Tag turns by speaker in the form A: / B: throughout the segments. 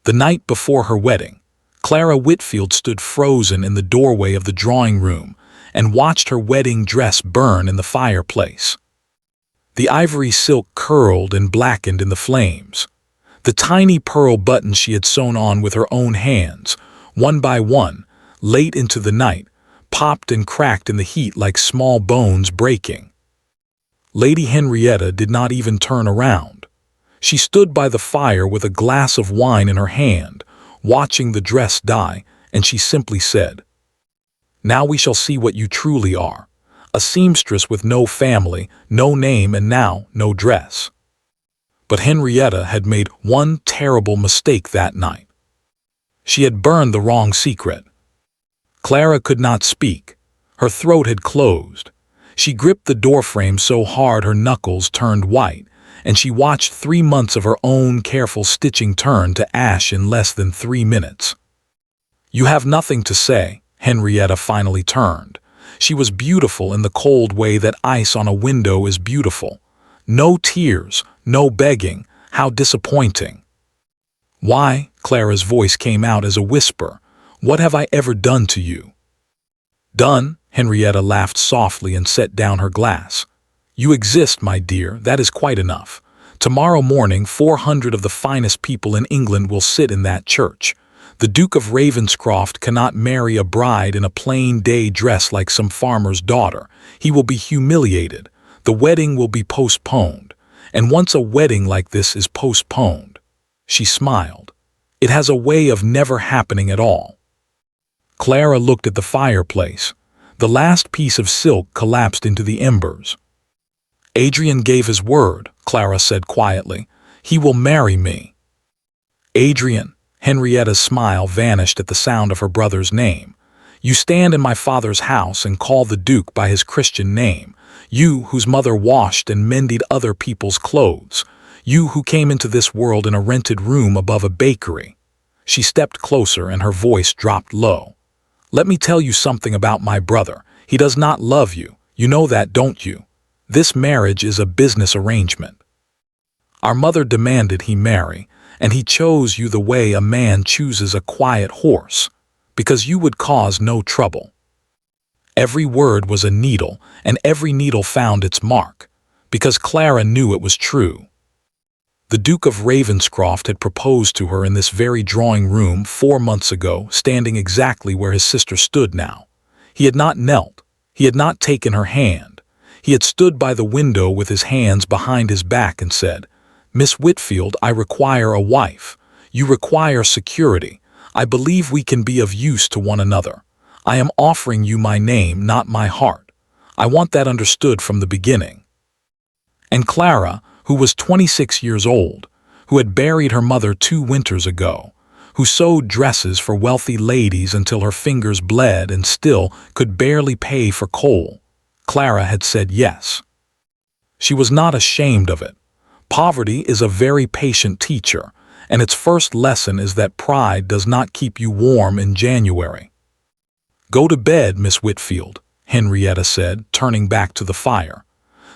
A: The night before her wedding, Clara Whitfield stood frozen in the doorway of the drawing room and watched her wedding dress burn in the fireplace. The ivory silk curled and blackened in the flames. The tiny pearl buttons she had sewn on with her own hands, one by one, late into the night, popped and cracked in the heat like small bones breaking. Lady Henrietta did not even turn around. She stood by the fire with a glass of wine in her hand, watching the dress die, and she simply said, "Now we shall see what you truly are, a seamstress with no family, no name, and now no dress." But Henrietta had made one terrible mistake that night. She had burned the wrong secret. Clara could not speak. Her throat had closed. She gripped the doorframe so hard her knuckles turned white, and she watched 3 months of her own careful stitching turn to ash in less than 3 minutes. "You have nothing to say," Henrietta finally turned. She was beautiful in the cold way that ice on a window is beautiful. No tears, no begging. How disappointing. "Why?" Clara's voice came out as a whisper. "What have I ever done to you?" "Done?" Henrietta laughed softly and set down her glass. "You exist, my dear, that is quite enough. Tomorrow morning 400 of the finest people in England will sit in that church. The Duke of Ravenscroft cannot marry a bride in a plain day dress like some farmer's daughter. He will be humiliated. The wedding will be postponed. And once a wedding like this is postponed," she smiled, "it has a way of never happening at all." Clara looked at the fireplace. The last piece of silk collapsed into the embers. "Adrian gave his word," Clara said quietly. "He will marry me." "Adrian?" Henrietta's smile vanished at the sound of her brother's name. "You stand in my father's house and call the Duke by his Christian name. You whose mother washed and mended other people's clothes. You who came into this world in a rented room above a bakery." She stepped closer and her voice dropped low. "Let me tell you something about my brother. He does not love you. You know that, don't you? This marriage is a business arrangement. Our mother demanded he marry, and he chose you the way a man chooses a quiet horse, because you would cause no trouble." Every word was a needle, and every needle found its mark, because Clara knew it was true. The Duke of Ravenscroft had proposed to her in this very drawing room 4 months ago, standing exactly where his sister stood now. He had not knelt. He had not taken her hand. He had stood by the window with his hands behind his back and said, "Miss Whitfield, I require a wife. You require security. I believe we can be of use to one another. I am offering you my name, not my heart. I want that understood from the beginning." And Clara, who was 26 years old, who had buried her mother 2 winters ago, who sewed dresses for wealthy ladies until her fingers bled and still could barely pay for coal, Clara had said yes. She was not ashamed of it. Poverty is a very patient teacher, and its first lesson is that pride does not keep you warm in January. "Go to bed, Miss Whitfield," Henrietta said, turning back to the fire.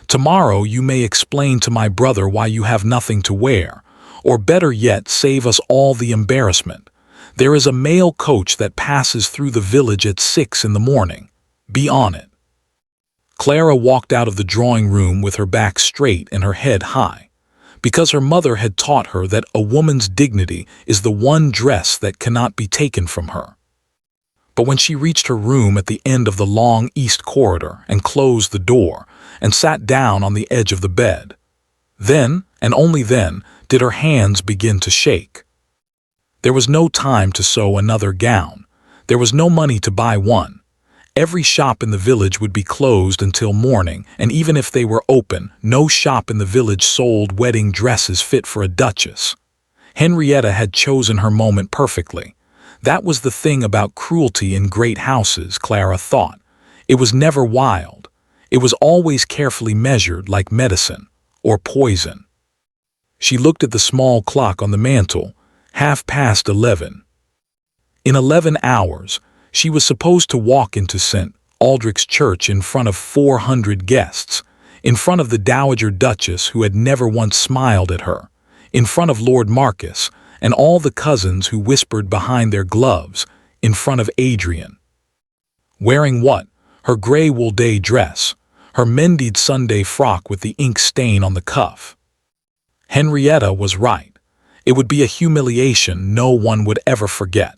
A: "Tomorrow you may explain to my brother why you have nothing to wear, or better yet, save us all the embarrassment. There is a mail coach that passes through the village at 6 in the morning. Be on it." Clara walked out of the drawing room with her back straight and her head high, because her mother had taught her that a woman's dignity is the one dress that cannot be taken from her. But when she reached her room at the end of the long east corridor and closed the door and sat down on the edge of the bed, then, and only then, did her hands begin to shake. There was no time to sew another gown. There was no money to buy one. Every shop in the village would be closed until morning, and even if they were open, no shop in the village sold wedding dresses fit for a duchess. Henrietta had chosen her moment perfectly. That was the thing about cruelty in great houses, Clara thought. It was never wild. It was always carefully measured, like medicine or poison. She looked at the small clock on the mantel, 11:30. In 11 hours, she was supposed to walk into St. Aldrich's Church in front of 400 guests, in front of the Dowager Duchess who had never once smiled at her, in front of Lord Marquess, and all the cousins who whispered behind their gloves in front of Adrian. Wearing what? Her gray wool day dress, her mended Sunday frock with the ink stain on the cuff. Henrietta was right. It would be a humiliation no one would ever forget.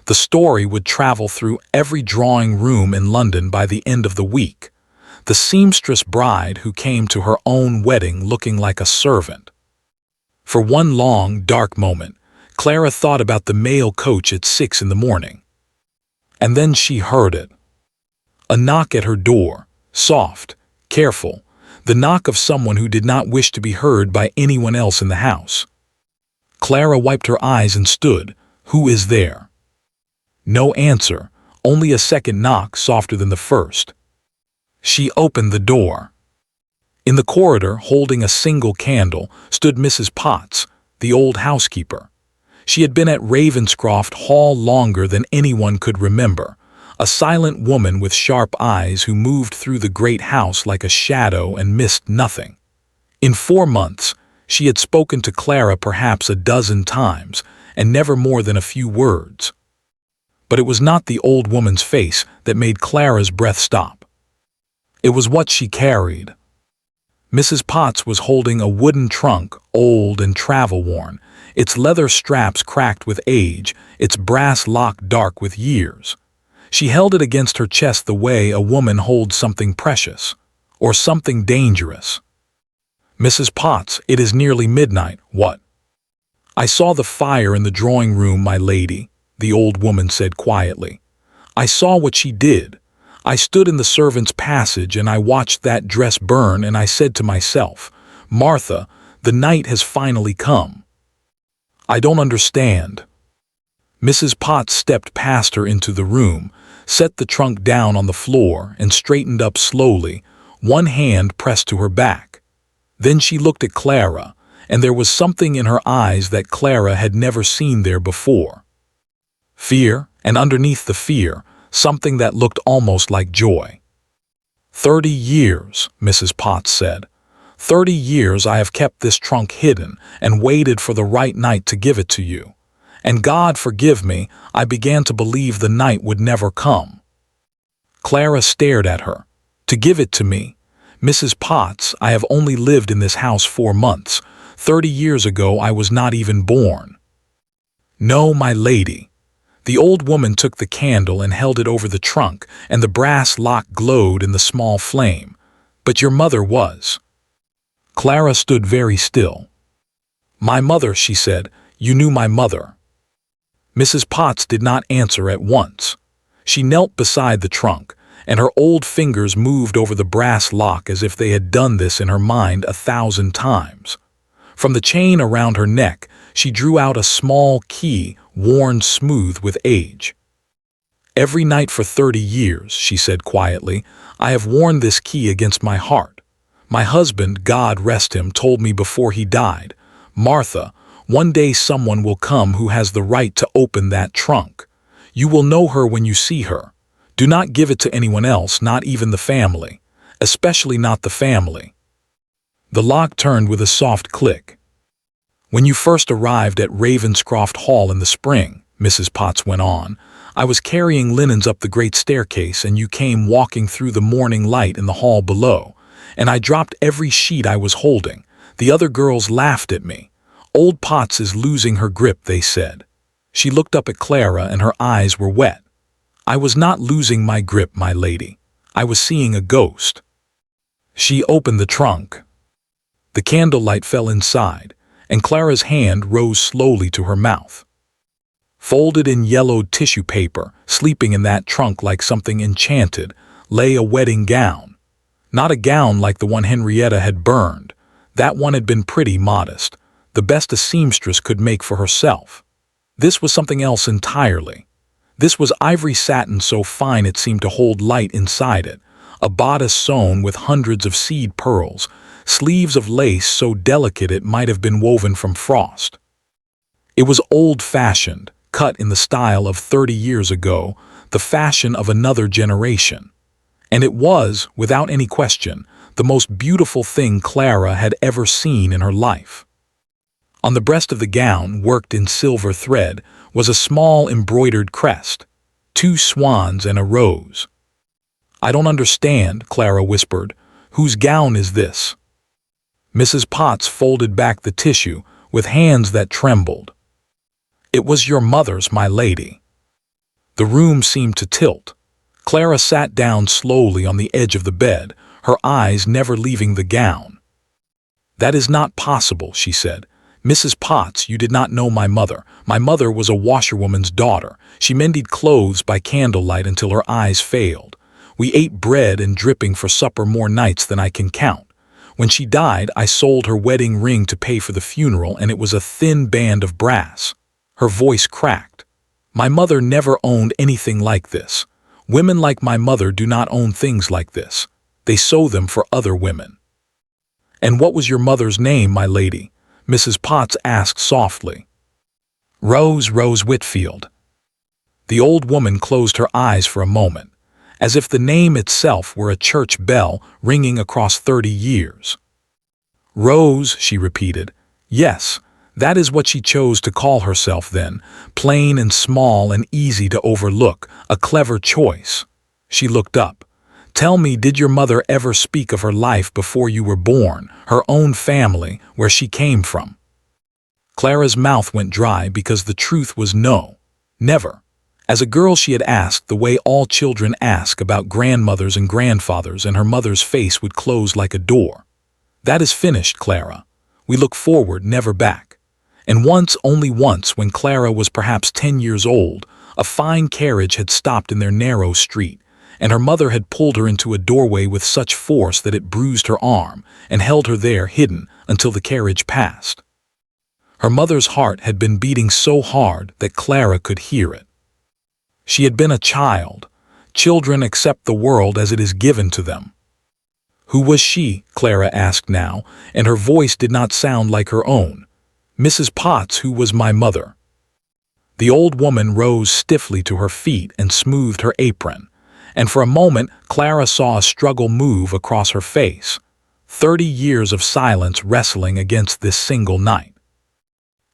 A: The story would travel through every drawing room in London by the end of the week. The seamstress bride who came to her own wedding looking like a servant. For one long, dark moment, Clara thought about the mail coach at 6 in the morning. And then she heard it. A knock at her door, soft, careful, the knock of someone who did not wish to be heard by anyone else in the house. Clara wiped her eyes and stood. Who is there? No answer, only a second knock softer than the first. She opened the door. In the corridor, holding a single candle, stood Mrs. Potts, the old housekeeper. She had been at Ravenscroft Hall longer than anyone could remember, a silent woman with sharp eyes who moved through the great house like a shadow and missed nothing. In 4 months, she had spoken to Clara perhaps a dozen times, and never more than a few words. But it was not the old woman's face that made Clara's breath stop. It was what she carried. Mrs. Potts was holding a wooden trunk, old and travel-worn, its leather straps cracked with age, its brass lock dark with years. She held it against her chest the way a woman holds something precious, or something dangerous. Mrs. Potts, it is nearly midnight. What? I saw the fire in the drawing room, my lady, the old woman said quietly. I saw what she did. I stood in the servants' passage and I watched that dress burn, and I said to myself, Martha, the night has finally come. I don't understand. Mrs. Potts stepped past her into the room, set the trunk down on the floor, and straightened up slowly, one hand pressed to her back. Then she looked at Clara, and there was something in her eyes that Clara had never seen there before. Fear, and underneath the fear, something that looked almost like joy. 30 years, Mrs. Potts said. 30 years I have kept this trunk hidden and waited for the right night to give it to you. And God forgive me, I began to believe the night would never come. Clara stared at her. To give it to me? Mrs. Potts, I have only lived in this house 4 months. 30 years ago I was not even born. No, my lady. The old woman took the candle and held it over the trunk, and the brass lock glowed in the small flame. But your mother was. Clara stood very still. My mother, she said. You knew my mother. Mrs. Potts did not answer at once. She knelt beside the trunk, and her old fingers moved over the brass lock as if they had done this in her mind 1,000 times. From the chain around her neck, she drew out a small key, worn smooth with age. Every night for 30 years, she said quietly, I have worn this key against my heart. My husband, God rest him, told me before he died, Martha, one day someone will come who has the right to open that trunk. You will know her when you see her. Do not give it to anyone else, not even the family, especially not the family. The lock turned with a soft click. When you first arrived at Ravenscroft Hall in the spring, Mrs. Potts went on, I was carrying linens up the great staircase and you came walking through the morning light in the hall below, and I dropped every sheet I was holding. The other girls laughed at me. Old Potts is losing her grip, they said. She looked up at Clara and her eyes were wet. I was not losing my grip, my lady. I was seeing a ghost. She opened the trunk. The candlelight fell inside, and Clara's hand rose slowly to her mouth. Folded in yellowed tissue paper, sleeping in that trunk like something enchanted, lay a wedding gown. Not a gown like the one Henrietta had burned. That one had been pretty modest, the best a seamstress could make for herself. This was something else entirely. This was ivory satin so fine it seemed to hold light inside it, a bodice sewn with hundreds of seed pearls, sleeves of lace so delicate it might have been woven from frost. It was old-fashioned, cut in the style of 30 years ago, the fashion of another generation. And it was, without any question, the most beautiful thing Clara had ever seen in her life. On the breast of the gown, worked in silver thread, was a small embroidered crest, 2 swans and a rose. "I don't understand," Clara whispered. "Whose gown is this?" Mrs. Potts folded back the tissue with hands that trembled. "It was your mother's, my lady." The room seemed to tilt. Clara sat down slowly on the edge of the bed, her eyes never leaving the gown. "That is not possible," she said. "Mrs. Potts, you did not know my mother. My mother was a washerwoman's daughter. She mended clothes by candlelight until her eyes failed. We ate bread and dripping for supper more nights than I can count. When she died, I sold her wedding ring to pay for the funeral, and it was a thin band of brass." Her voice cracked. "My mother never owned anything like this. Women like my mother do not own things like this. They sew them for other women." "And what was your mother's name, my lady?" Mrs. Potts asked softly. "Rose Whitfield." The old woman closed her eyes for a moment, as if the name itself were a church bell ringing across 30 years. "Rose," she repeated. "Yes, that is what she chose to call herself then, plain and small and easy to overlook, a clever choice." She looked up. "Tell me, did your mother ever speak of her life before you were born, her own family, where she came from?" Clara's mouth went dry because the truth was no, never. As a girl she had asked the way all children ask about grandmothers and grandfathers, and her mother's face would close like a door. "That is finished, Clara. We look forward, never back." And once, only once, when Clara was perhaps 10 years old, a fine carriage had stopped in their narrow street, and her mother had pulled her into a doorway with such force that it bruised her arm and held her there hidden until the carriage passed. Her mother's heart had been beating so hard that Clara could hear it. She had been a child. Children accept the world as it is given to them. "Who was she?" Clara asked now, and her voice did not sound like her own. "Mrs. Potts, who was my mother." The old woman rose stiffly to her feet and smoothed her apron, and for a moment Clara saw a struggle move across her face. 30 years of silence wrestling against this single night.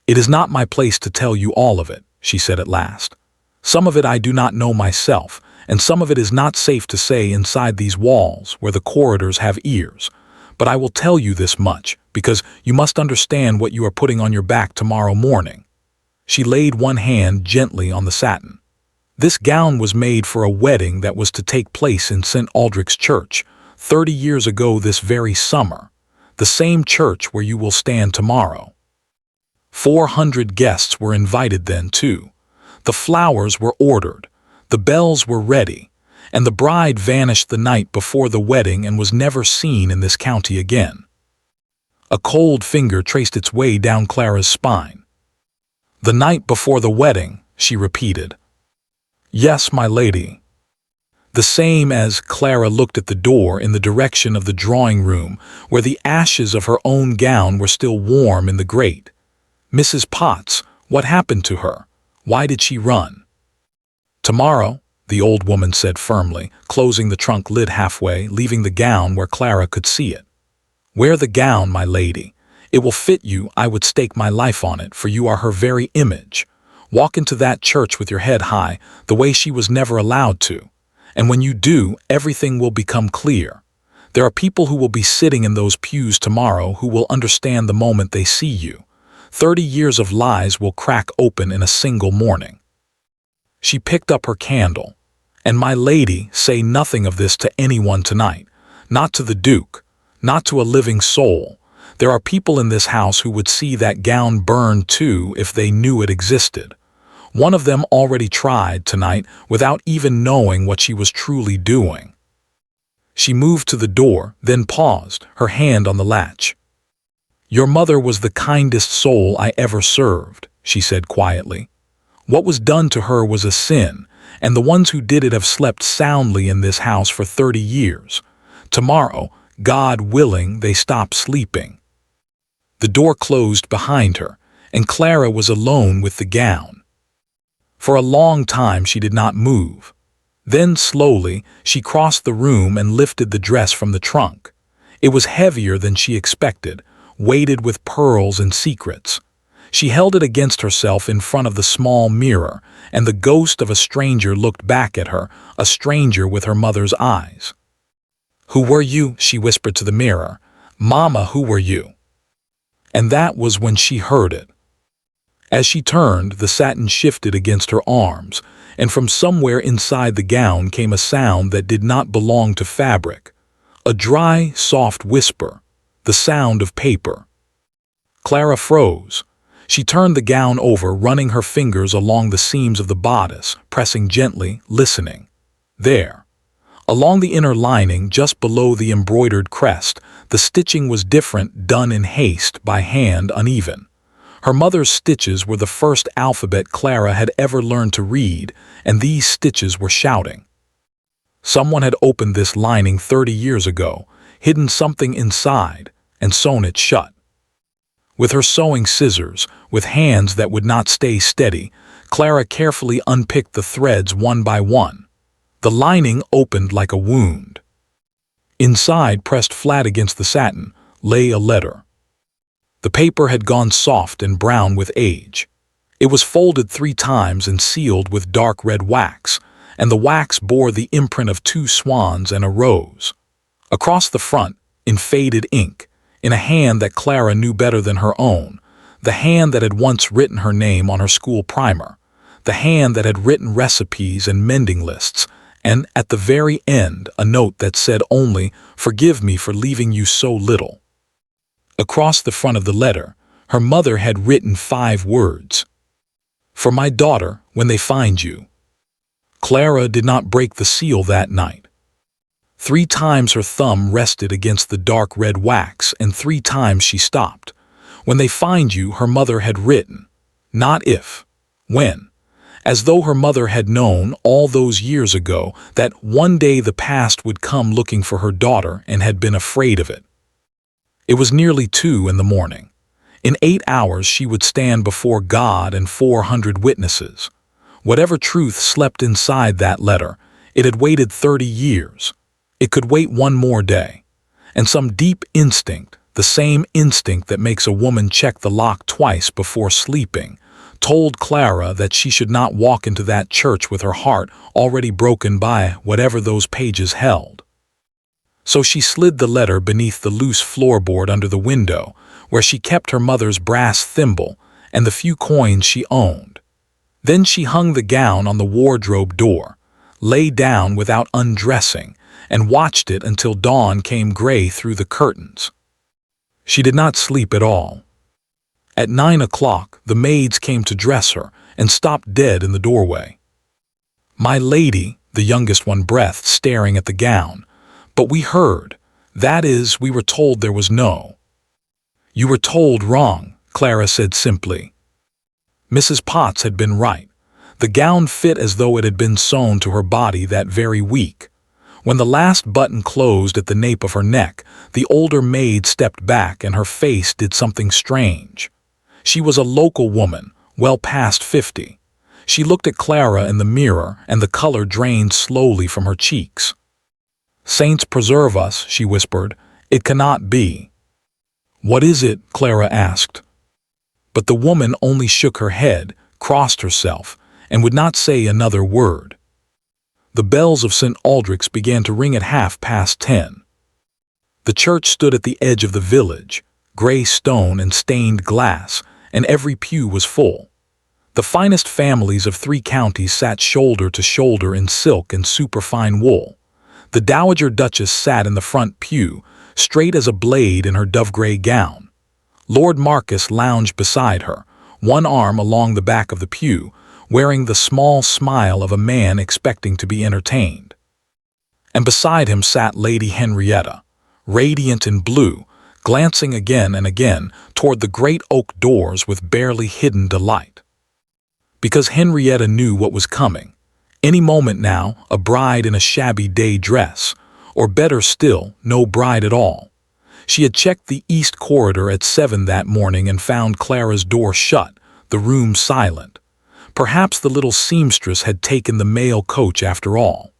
A: "It is not my place to tell you all of it," she said at last. "Some of it I do not know myself, and some of it is not safe to say inside these walls where the corridors have ears. But I will tell you this much, because you must understand what you are putting on your back tomorrow morning." She laid one hand gently on the satin. "This gown was made for a wedding that was to take place in St. Aldrich's Church, 30 years ago this very summer, the same church where you will stand tomorrow. 400 guests were invited then, too. The flowers were ordered, the bells were ready, and the bride vanished the night before the wedding and was never seen in this county again." A cold finger traced its way down Clara's spine. "The night before the wedding," she repeated. "Yes, my lady." The same as Clara looked at the door in the direction of the drawing room, where the ashes of her own gown were still warm in the grate. "Mrs. Potts, what happened to her? Why did she run?" "Tomorrow," the old woman said firmly, closing the trunk lid halfway, leaving the gown where Clara could see it. "Wear the gown, my lady. It will fit you. I would stake my life on it, for you are her very image. Walk into that church with your head high, the way she was never allowed to. And when you do, everything will become clear. There are people who will be sitting in those pews tomorrow who will understand the moment they see you. 30 years of lies will crack open in a single morning." She picked up her candle. "And my lady, say nothing of this to anyone tonight. Not to the Duke. Not to a living soul. There are people in this house who would see that gown burn too if they knew it existed. One of them already tried tonight without even knowing what she was truly doing." She moved to the door, then paused, her hand on the latch. "Your mother was the kindest soul I ever served," she said quietly. "What was done to her was a sin, and the ones who did it have slept soundly in this house for 30 years. Tomorrow, God willing, they stop sleeping." The door closed behind her, and Clara was alone with the gown. For a long time she did not move. Then, slowly, she crossed the room and lifted the dress from the trunk. It was heavier than she expected, weighted with pearls and secrets. She held it against herself in front of the small mirror, and the ghost of a stranger looked back at her, a stranger with her mother's eyes. "Who were you?" she whispered to the mirror. "Mama, who were you?" And that was when she heard it. As she turned, the satin shifted against her arms, and from somewhere inside the gown came a sound that did not belong to fabric. A dry, soft whisper, the sound of paper. Clara froze. She turned the gown over, running her fingers along the seams of the bodice, pressing gently, listening. There, along the inner lining, just below the embroidered crest, the stitching was different, done in haste, by hand, uneven. Her mother's stitches were the first alphabet Clara had ever learned to read, and these stitches were shouting. Someone had opened this lining 30 years ago, hidden something inside, and sewn it shut. With her sewing scissors, with hands that would not stay steady, Clara carefully unpicked the threads one by one. The lining opened like a wound. Inside, pressed flat against the satin, lay a letter. The paper had gone soft and brown with age. It was folded 3 times and sealed with dark red wax, and the wax bore the imprint of 2 swans and a rose. Across the front, in faded ink, in a hand that Clara knew better than her own, the hand that had once written her name on her school primer, the hand that had written recipes and mending lists, and at the very end a note that said only, "Forgive me for leaving you so little." Across the front of the letter, her mother had written 5 words. "For my daughter, when they find you." Clara did not break the seal that night. 3 times her thumb rested against the dark red wax, and 3 times she stopped. "When they find you," her mother had written. Not if. When. As though her mother had known all those years ago that one day the past would come looking for her daughter and had been afraid of it. It was nearly 2 in the morning. In 8 hours she would stand before God and 400 witnesses. Whatever truth slept inside that letter, it had waited 30 years. It could wait one more day. And some deep instinct, the same instinct that makes a woman check the lock twice before sleeping, told Clara that she should not walk into that church with her heart already broken by whatever those pages held. So she slid the letter beneath the loose floorboard under the window, where she kept her mother's brass thimble and the few coins she owned. Then she hung the gown on the wardrobe door, lay down without undressing, and watched it until dawn came gray through the curtains. She did not sleep at all. At 9 o'clock, the maids came to dress her and stopped dead in the doorway. "My lady," the youngest one breathed, staring at the gown. "But we heard. That is, we were told there was no." "You were told wrong," Clara said simply. Mrs. Potts had been right. The gown fit as though it had been sewn to her body that very week. When the last button closed at the nape of her neck, the older maid stepped back and her face did something strange. She was a local woman, well past 50. She looked at Clara in the mirror and the color drained slowly from her cheeks. "Saints preserve us," she whispered. "It cannot be." "What is it?" Clara asked. But the woman only shook her head, crossed herself, and would not say another word. The bells of St. Aldrich's began to ring at 10:30. The church stood at the edge of the village, gray stone and stained glass, and every pew was full. The finest families of 3 counties sat shoulder to shoulder in silk and superfine wool. The Dowager Duchess sat in the front pew, straight as a blade in her dove-gray gown. Lord Marcus lounged beside her, one arm along the back of the pew, wearing the small smile of a man expecting to be entertained. And beside him sat Lady Henrietta, radiant in blue, glancing again and again toward the great oak doors with barely hidden delight. Because Henrietta knew what was coming. Any moment now, a bride in a shabby day dress, or better still, no bride at all. She had checked the east corridor at 7 that morning and found Clara's door shut, the room silent. Perhaps the little seamstress had taken the mail coach after all.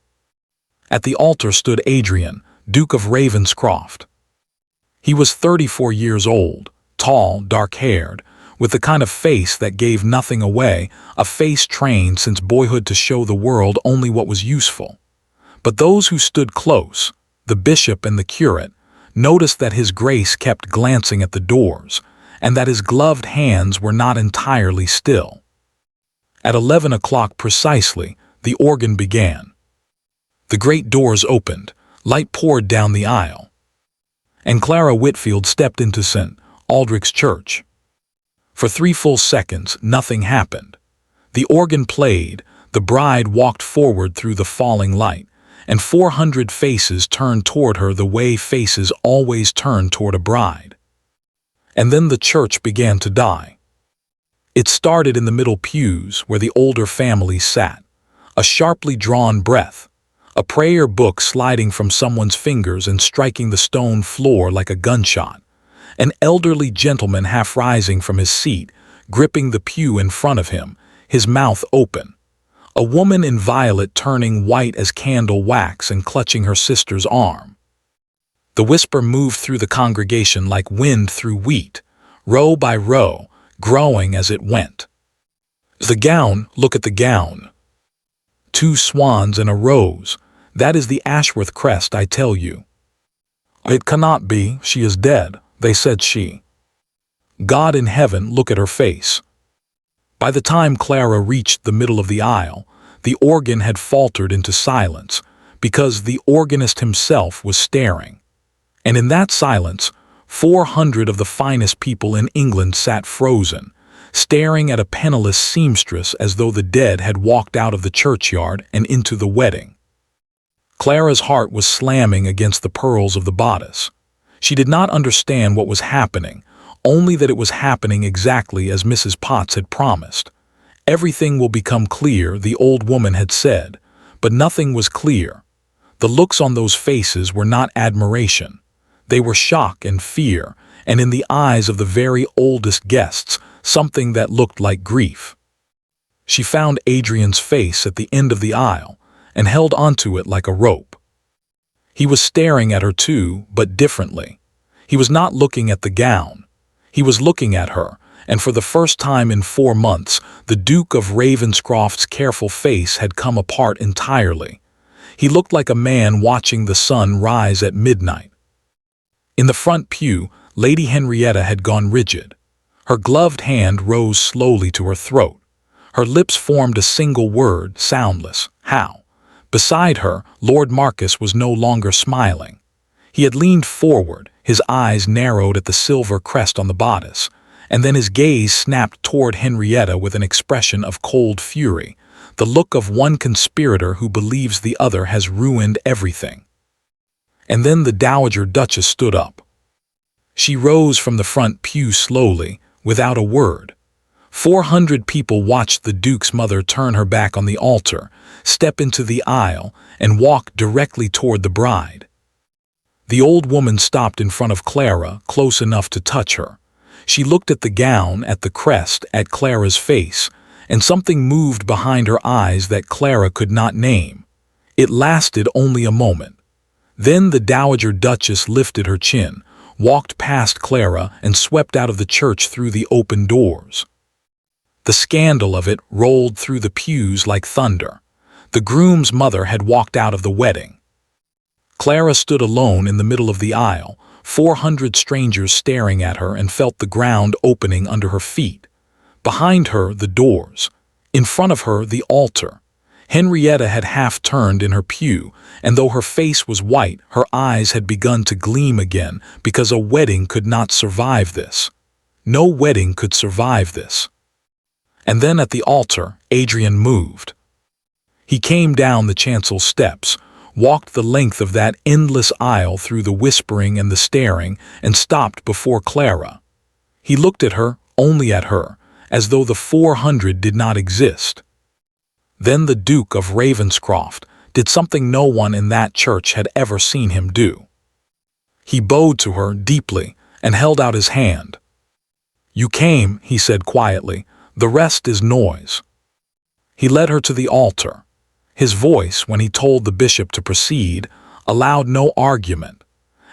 A: At the altar stood Adrian, Duke of Ravenscroft. He was 34 years old, tall, dark-haired, with the kind of face that gave nothing away, a face trained since boyhood to show the world only what was useful. But those who stood close, the bishop and the curate, noticed that his grace kept glancing at the doors, and that his gloved hands were not entirely still. At 11 o'clock precisely, the organ began. The great doors opened, light poured down the aisle, and Clara Whitfield stepped into St. Aldrich's Church. For 3 full seconds, nothing happened. The organ played, the bride walked forward through the falling light, and 400 faces turned toward her the way faces always turn toward a bride. And then the church began to die. It started in the middle pews where the older families sat, a sharply drawn breath, a prayer book sliding from someone's fingers and striking the stone floor like a gunshot, an elderly gentleman half rising from his seat, gripping the pew in front of him, his mouth open, a woman in violet turning white as candle wax and clutching her sister's arm. The whisper moved through the congregation like wind through wheat, row by row, growing as it went. The gown, look at the gown. 2 swans and a rose, that is the Ashworth crest, I tell you. It cannot be, she is dead, they said she. God in heaven, look at her face. By the time Clara reached the middle of the aisle, the organ had faltered into silence, because the organist himself was staring. And in that silence, 400 of the finest people in England sat frozen, staring at a penniless seamstress as though the dead had walked out of the churchyard and into the wedding. Clara's heart was slamming against the pearls of the bodice. She did not understand what was happening, only that it was happening exactly as Mrs. Potts had promised. Everything will become clear, the old woman had said, but nothing was clear. The looks on those faces were not admiration. They were shock and fear, and in the eyes of the very oldest guests, something that looked like grief. She found Adrian's face at the end of the aisle and held onto it like a rope. He was staring at her too, but differently. He was not looking at the gown. He was looking at her, and for the first time in 4 months, the Duke of Ravenscroft's careful face had come apart entirely. He looked like a man watching the sun rise at midnight. In the front pew, Lady Henrietta had gone rigid. Her gloved hand rose slowly to her throat. Her lips formed a single word, soundless, how. Beside her, Lord Marcus was no longer smiling. He had leaned forward, his eyes narrowed at the silver crest on the bodice, and then his gaze snapped toward Henrietta with an expression of cold fury, the look of one conspirator who believes the other has ruined everything. And then the Dowager Duchess stood up. She rose from the front pew slowly, without a word. 400 people watched the Duke's mother turn her back on the altar, step into the aisle, and walk directly toward the bride. The old woman stopped in front of Clara, close enough to touch her. She looked at the gown, at the crest, at Clara's face, and something moved behind her eyes that Clara could not name. It lasted only a moment. Then the Dowager Duchess lifted her chin, walked past Clara, and swept out of the church through the open doors. The scandal of it rolled through the pews like thunder. The groom's mother had walked out of the wedding. Clara stood alone in the middle of the aisle, 400 strangers staring at her, and felt the ground opening under her feet. Behind her, the doors. In front of her, the altar. Henrietta had half turned in her pew, and though her face was white, her eyes had begun to gleam again, because a wedding could not survive this. No wedding could survive this. And then at the altar, Adrian moved. He came down the chancel steps, walked the length of that endless aisle through the whispering and the staring, and stopped before Clara. He looked at her, only at her, as though the 400 did not exist. Then the Duke of Ravenscroft did something no one in that church had ever seen him do. He bowed to her deeply and held out his hand. "You came," he said quietly, "the rest is noise." He led her to the altar. His voice, when he told the bishop to proceed, allowed no argument.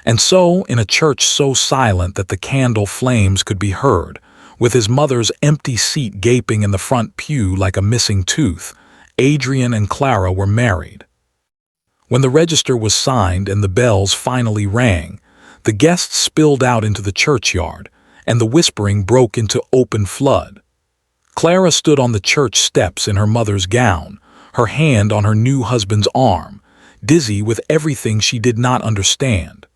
A: And so, in a church so silent that the candle flames could be heard, With his mother's empty seat gaping in the front pew like a missing tooth, Adrian and Clara were married. When the register was signed and the bells finally rang, the guests spilled out into the churchyard, and the whispering broke into open flood. Clara stood on the church steps in her mother's gown, her hand on her new husband's arm, dizzy with everything she did not understand.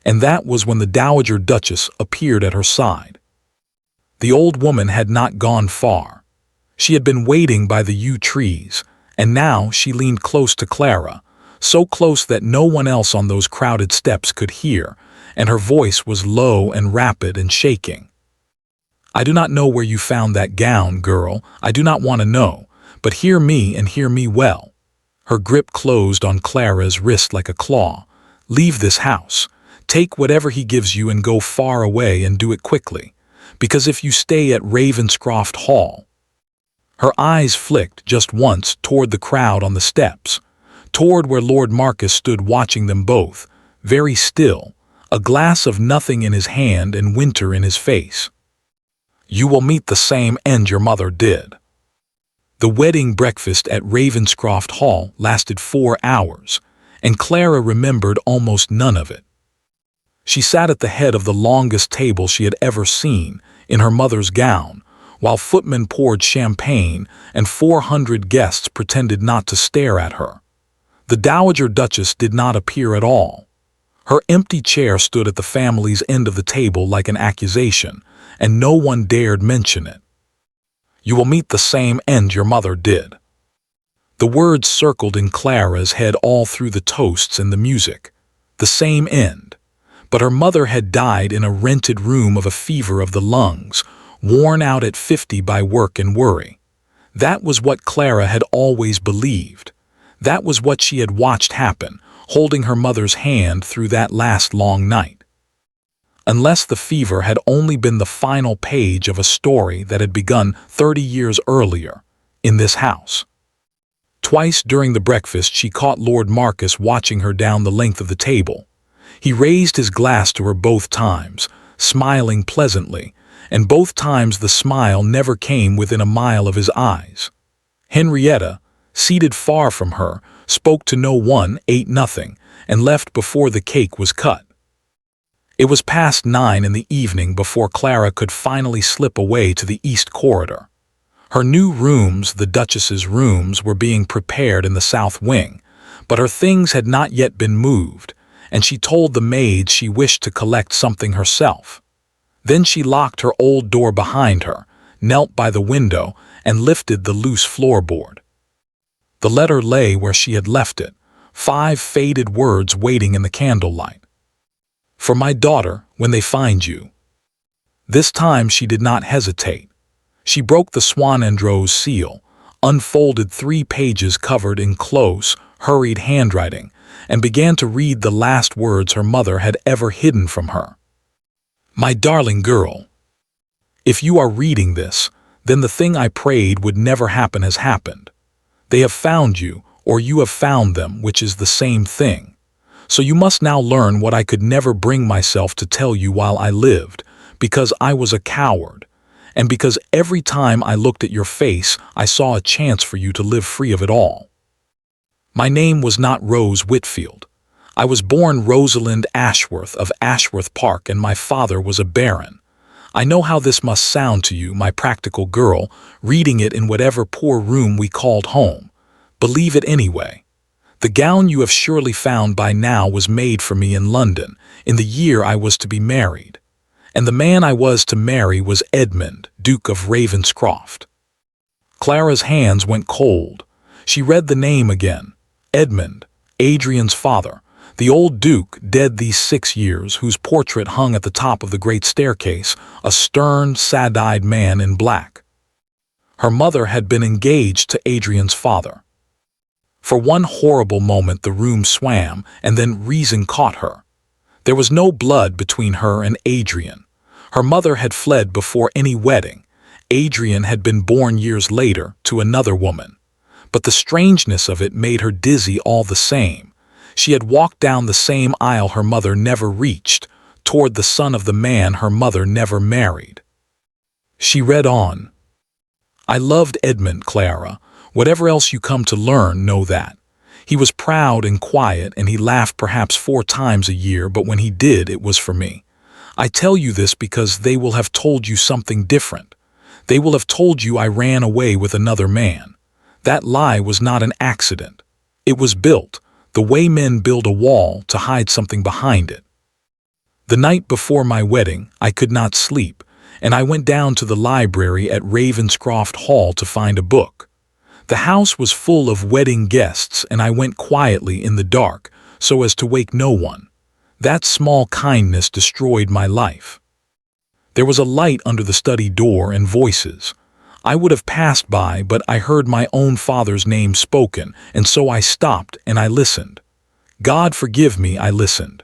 A: And that was when the Dowager Duchess appeared at her side. The old woman had not gone far. She had been waiting by the yew trees, and now she leaned close to Clara, so close that no one else on those crowded steps could hear, and her voice was low and rapid and shaking. "I do not know where you found that gown, girl. I do not want to know, but hear me and hear me well." Her grip closed on Clara's wrist like a claw. "Leave this house. Take whatever he gives you and go far away, and do it quickly, because if you stay at Ravenscroft Hall—" Her eyes flicked just once toward the crowd on the steps, toward where Lord Marcus stood watching them both, very still, a glass of nothing in his hand and winter in his face. "You will meet the same end your mother did." The wedding breakfast at Ravenscroft Hall lasted 4 hours, and Clara remembered almost none of it. She sat at the head of the longest table she had ever seen, in her mother's gown, while footmen poured champagne and 400 guests pretended not to stare at her. The Dowager Duchess did not appear at all. Her empty chair stood at the family's end of the table like an accusation, and no one dared mention it. "You will meet the same end your mother did." The words circled in Clara's head all through the toasts and the music. The same end. But her mother had died in a rented room of a fever of the lungs, worn out at 50 by work and worry. That was what Clara had always believed. That was what she had watched happen, holding her mother's hand through that last long night. Unless the fever had only been the final page of a story that had begun 30 years earlier, in this house. Twice during the breakfast she caught Lord Marcus watching her down the length of the table. He raised his glass to her both times, smiling pleasantly, and both times the smile never came within a mile of his eyes. Henrietta, seated far from her, spoke to no one, ate nothing, and left before the cake was cut. It was past 9 in the evening before Clara could finally slip away to the east corridor. Her new rooms, the Duchess's rooms, were being prepared in the south wing, but her things had not yet been moved, and she told the maids she wished to collect something herself. Then she locked her old door behind her, knelt by the window, and lifted the loose floorboard. The letter lay where she had left it, 5 faded words waiting in the candlelight. "For my daughter, when they find you." This time she did not hesitate. She broke the Swanendrose seal, unfolded 3 pages covered in close, hurried handwriting, and began to read the last words her mother had ever hidden from her. "My darling girl, if you are reading this, then the thing I prayed would never happen has happened. They have found you, or you have found them, which is the same thing. So you must now learn what I could never bring myself to tell you while I lived, because I was a coward, and because every time I looked at your face I saw a chance for you to live free of it all. My name was not Rose Whitfield. I was born Rosalind Ashworth of Ashworth Park, and my father was a baron. I know how this must sound to you, my practical girl, reading it in whatever poor room we called home. Believe it anyway. The gown you have surely found by now was made for me in London, in the year I was to be married. And the man I was to marry was Edmund, Duke of Ravenscroft." Clara's hands went cold. She read the name again. Edmund, Adrian's father, the old duke, dead these 6 years, whose portrait hung at the top of the great staircase, a stern, sad-eyed man in black. Her mother had been engaged to Adrian's father. For one horrible moment the room swam, and then reason caught her. There was no blood between her and Adrian. Her mother had fled before any wedding. Adrian had been born years later to another woman. But the strangeness of it made her dizzy all the same. She had walked down the same aisle her mother never reached, toward the son of the man her mother never married. She read on. I loved Edmund, Clara. Whatever else you come to learn, know that. He was proud and quiet, and he laughed perhaps 4 times a year, but when he did, it was for me. I tell you this because they will have told you something different. They will have told you I ran away with another man. That lie was not an accident. It was built, the way men build a wall to hide something behind it. The night before my wedding, I could not sleep, and I went down to the library at Ravenscroft Hall to find a book. The house was full of wedding guests, and I went quietly in the dark, so as to wake no one. That small kindness destroyed my life. There was a light under the study door and voices. I would have passed by, but I heard my own father's name spoken, and so I stopped and I listened. God forgive me, I listened.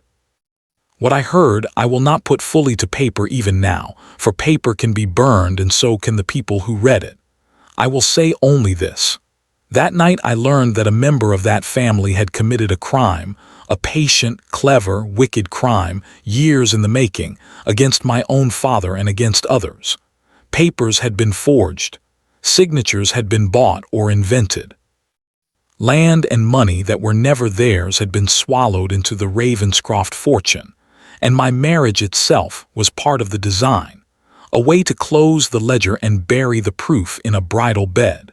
A: What I heard I will not put fully to paper even now, for paper can be burned and so can the people who read it. I will say only this. That night I learned that a member of that family had committed a crime, a patient, clever, wicked crime, years in the making, against my own father and against others. Papers had been forged. Signatures had been bought or invented. Land and money that were never theirs had been swallowed into the Ravenscroft fortune, and my marriage itself was part of the design, a way to close the ledger and bury the proof in a bridal bed.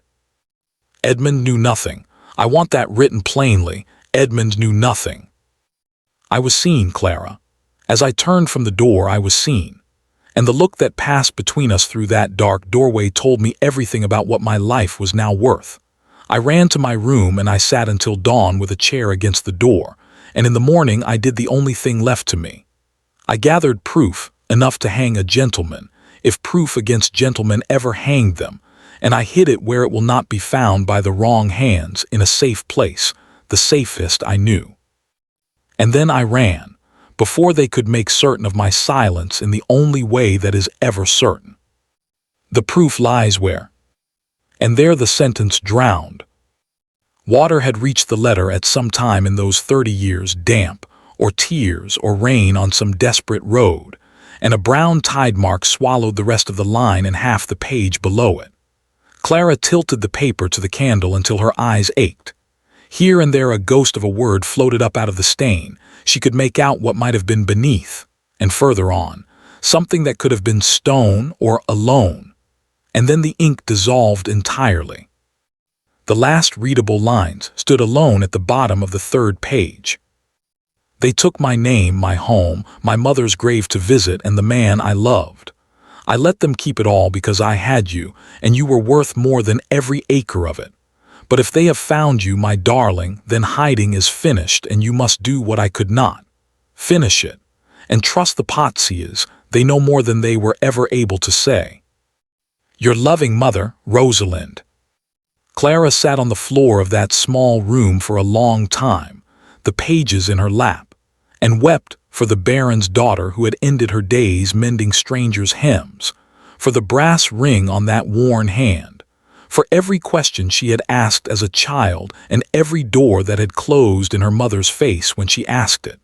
A: Edmund knew nothing. I want that written plainly. Edmund knew nothing. I was seen, Clara. As I turned from the door, I was seen. And the look that passed between us through that dark doorway told me everything about what my life was now worth. I ran to my room and I sat until dawn with a chair against the door, and in the morning I did the only thing left to me. I gathered proof, enough to hang a gentleman, if proof against gentlemen ever hanged them, and I hid it where it will not be found by the wrong hands, in a safe place, the safest I knew. And then I ran, before they could make certain of my silence in the only way that is ever certain. The proof lies where? And there the sentence drowned. Water had reached the letter at some time in those 30 years, damp, or tears, or rain on some desperate road, and a brown tide mark swallowed the rest of the line and half the page below it. Clara tilted the paper to the candle until her eyes ached. Here and there a ghost of a word floated up out of the stain. She could make out what might have been beneath, and further on, something that could have been stone or alone. And then the ink dissolved entirely. The last readable lines stood alone at the bottom of the 3rd page. They took my name, my home, my mother's grave to visit, and the man I loved. I let them keep it all because I had you, and you were worth more than every acre of it. But if they have found you, my darling, then hiding is finished, and you must do what I could not. Finish it, and trust the Pottsias, they know more than they were ever able to say. Your loving mother, Rosalind. Clara sat on the floor of that small room for a long time, the pages in her lap, and wept for the Baron's daughter who had ended her days mending strangers' hems, for the brass ring on that worn hand, for every question she had asked as a child and every door that had closed in her mother's face when she asked it.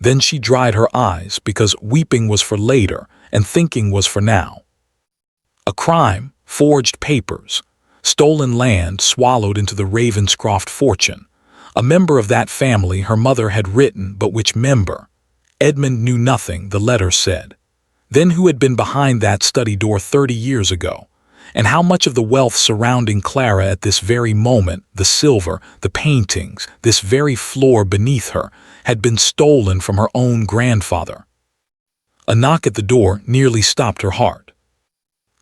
A: Then she dried her eyes because weeping was for later and thinking was for now. A crime, forged papers, stolen land swallowed into the Ravenscroft fortune. A member of that family her mother had written, but which member? Edmund knew nothing, the letter said. Then who had been behind that study door 30 years ago? And how much of the wealth surrounding Clara at this very moment, the silver, the paintings, this very floor beneath her, had been stolen from her own grandfather? A knock at the door nearly stopped her heart.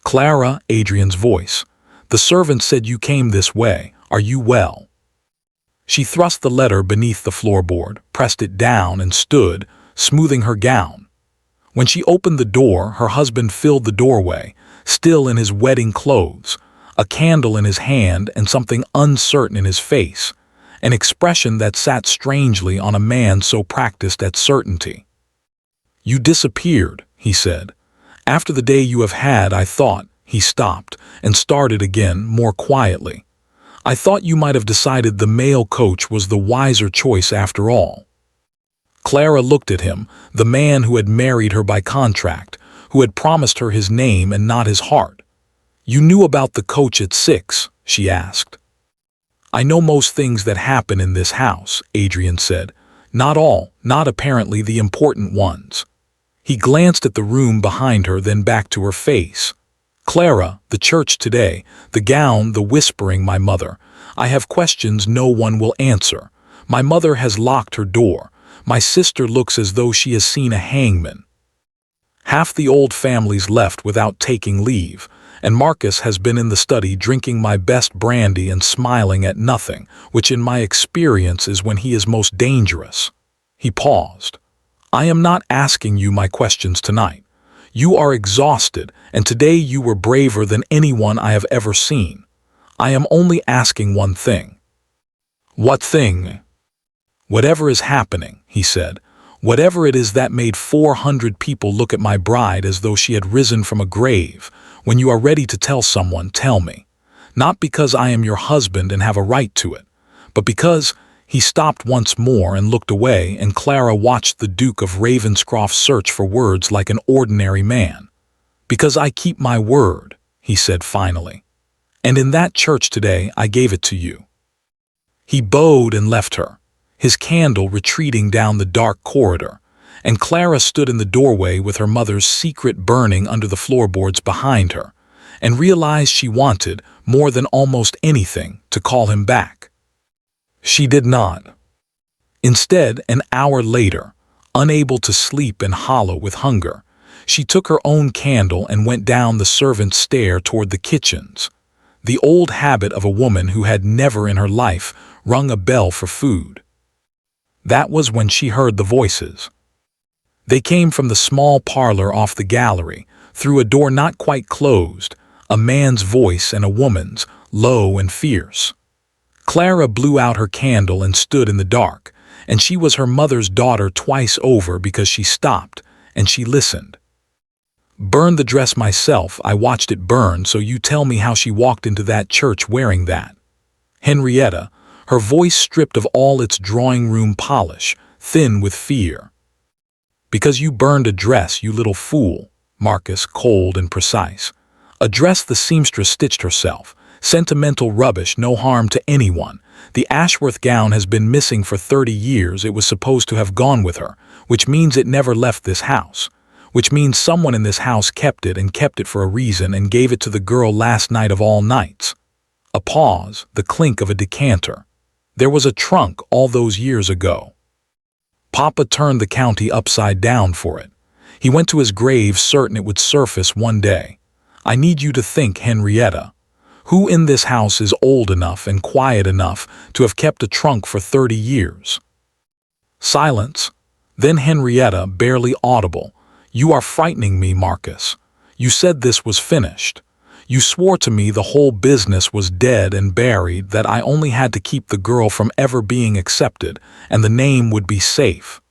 A: Clara, Adrian's voice. The servant said you came this way. Are you well? She thrust the letter beneath the floorboard, pressed it down, and stood, smoothing her gown. When she opened the door, her husband filled the doorway, still in his wedding clothes, a candle in his hand and something uncertain in his face, an expression that sat strangely on a man so practiced at certainty. You disappeared, he said. After the day you have had, I thought. He stopped and started again more quietly. I thought you might have decided the mail coach was the wiser choice after all. Clara looked at him, the man who had married her by contract, who had promised her his name and not his heart. "You knew about the coach at 6, she asked. "I know most things that happen in this house," Adrian said. "Not all, not apparently the important ones." He glanced at the room behind her, then back to her face. "Clara, the church today, the gown, the whispering, my mother. I have questions no one will answer. My mother has locked her door. My sister looks as though she has seen a hangman. Half the old family's left without taking leave, and Marcus has been in the study drinking my best brandy and smiling at nothing, which in my experience is when he is most dangerous." He paused. "I am not asking you my questions tonight. You are exhausted, and today you were braver than anyone I have ever seen. I am only asking one thing." "What thing?" "Whatever is happening," he said. "Whatever it is that made 400 people look at my bride as though she had risen from a grave. When you are ready to tell someone, tell me. Not because I am your husband and have a right to it, but because—" He stopped once more and looked away, and Clara watched the Duke of Ravenscroft search for words like an ordinary man. "Because I keep my word," he said finally. "And in that church today I gave it to you." He bowed and left her, his candle retreating down the dark corridor, and Clara stood in the doorway with her mother's secret burning under the floorboards behind her, and realized she wanted, more than almost anything, to call him back. She did not. Instead, an hour later, unable to sleep and hollow with hunger, she took her own candle and went down the servants' stair toward the kitchens, the old habit of a woman who had never in her life rung a bell for food. That was when she heard the voices. They came from the small parlor off the gallery, through a door not quite closed, a man's voice and a woman's, low and fierce. Clara blew out her candle and stood in the dark, and she was her mother's daughter twice over because she stopped, and she listened. "Burned the dress myself, I watched it burn, so you tell me how she walked into that church wearing that." Henrietta, her voice stripped of all its drawing-room polish, thin with fear. "Because you burned a dress, you little fool," Marcus, cold and precise. "A dress the seamstress stitched herself. Sentimental rubbish, no harm to anyone. The Ashworth gown has been missing for 30 years. It was supposed to have gone with her, which means it never left this house. Which means someone in this house kept it and kept it for a reason and gave it to the girl last night of all nights." A pause, the clink of a decanter. "There was a trunk all those years ago. Papa turned the county upside down for it. He went to his grave certain it would surface one day. I need you to think, Henrietta. Who in this house is old enough and quiet enough to have kept a trunk for 30 years? Silence. Then Henrietta, barely audible. "You are frightening me, Marcus. You said this was finished. You swore to me the whole business was dead and buried, that I only had to keep the girl from ever being accepted, and the name would be safe.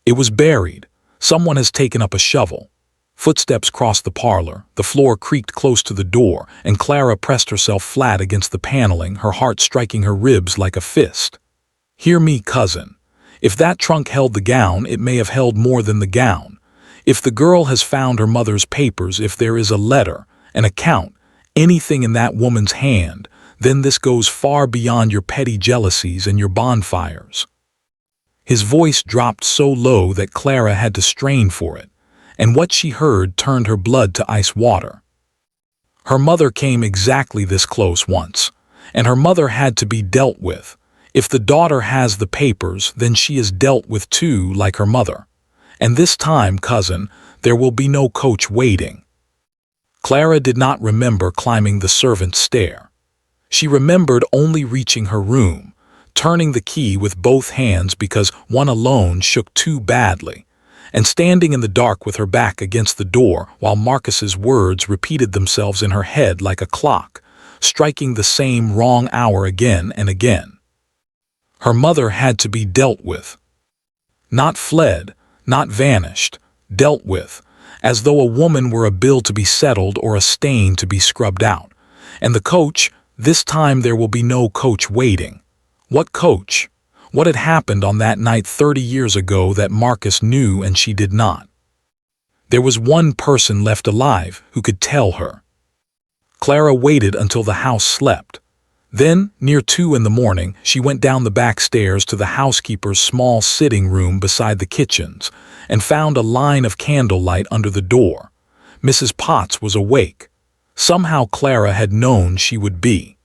A: It was buried. Someone has taken up a shovel." Footsteps crossed the parlor, the floor creaked close to the door, and Clara pressed herself flat against the paneling, her heart striking her ribs like a fist. "Hear me, cousin. If that trunk held the gown, it may have held more than the gown. If the girl has found her mother's papers, if there is a letter, an account, anything in that woman's hand, then this goes far beyond your petty jealousies and your bonfires." His voice dropped so low that Clara had to strain for it, and what she heard turned her blood to ice water. Her mother came exactly this close once, and her mother had to be dealt with. If the daughter has the papers, then she is dealt with too, like her mother. And this time, cousin, there will be no coach waiting. Clara did not remember climbing the servants' stair. She remembered only reaching her room, turning the key with both hands because one alone shook too badly, and standing in the dark with her back against the door while Marcus's words repeated themselves in her head like a clock, striking the same wrong hour again and again. Her mother had to be dealt with. Not fled, not vanished, dealt with, as though a woman were a bill to be settled or a stain to be scrubbed out. And the coach, this time there will be no coach waiting. What coach? What had happened on that night 30 years ago that Marcus knew and she did not? There was one person left alive who could tell her. Clara waited until the house slept. Then, near 2 in the morning, she went down the back stairs to the housekeeper's small sitting room beside the kitchens and found a line of candlelight under the door. Mrs. Potts was awake. Somehow Clara had known she would be.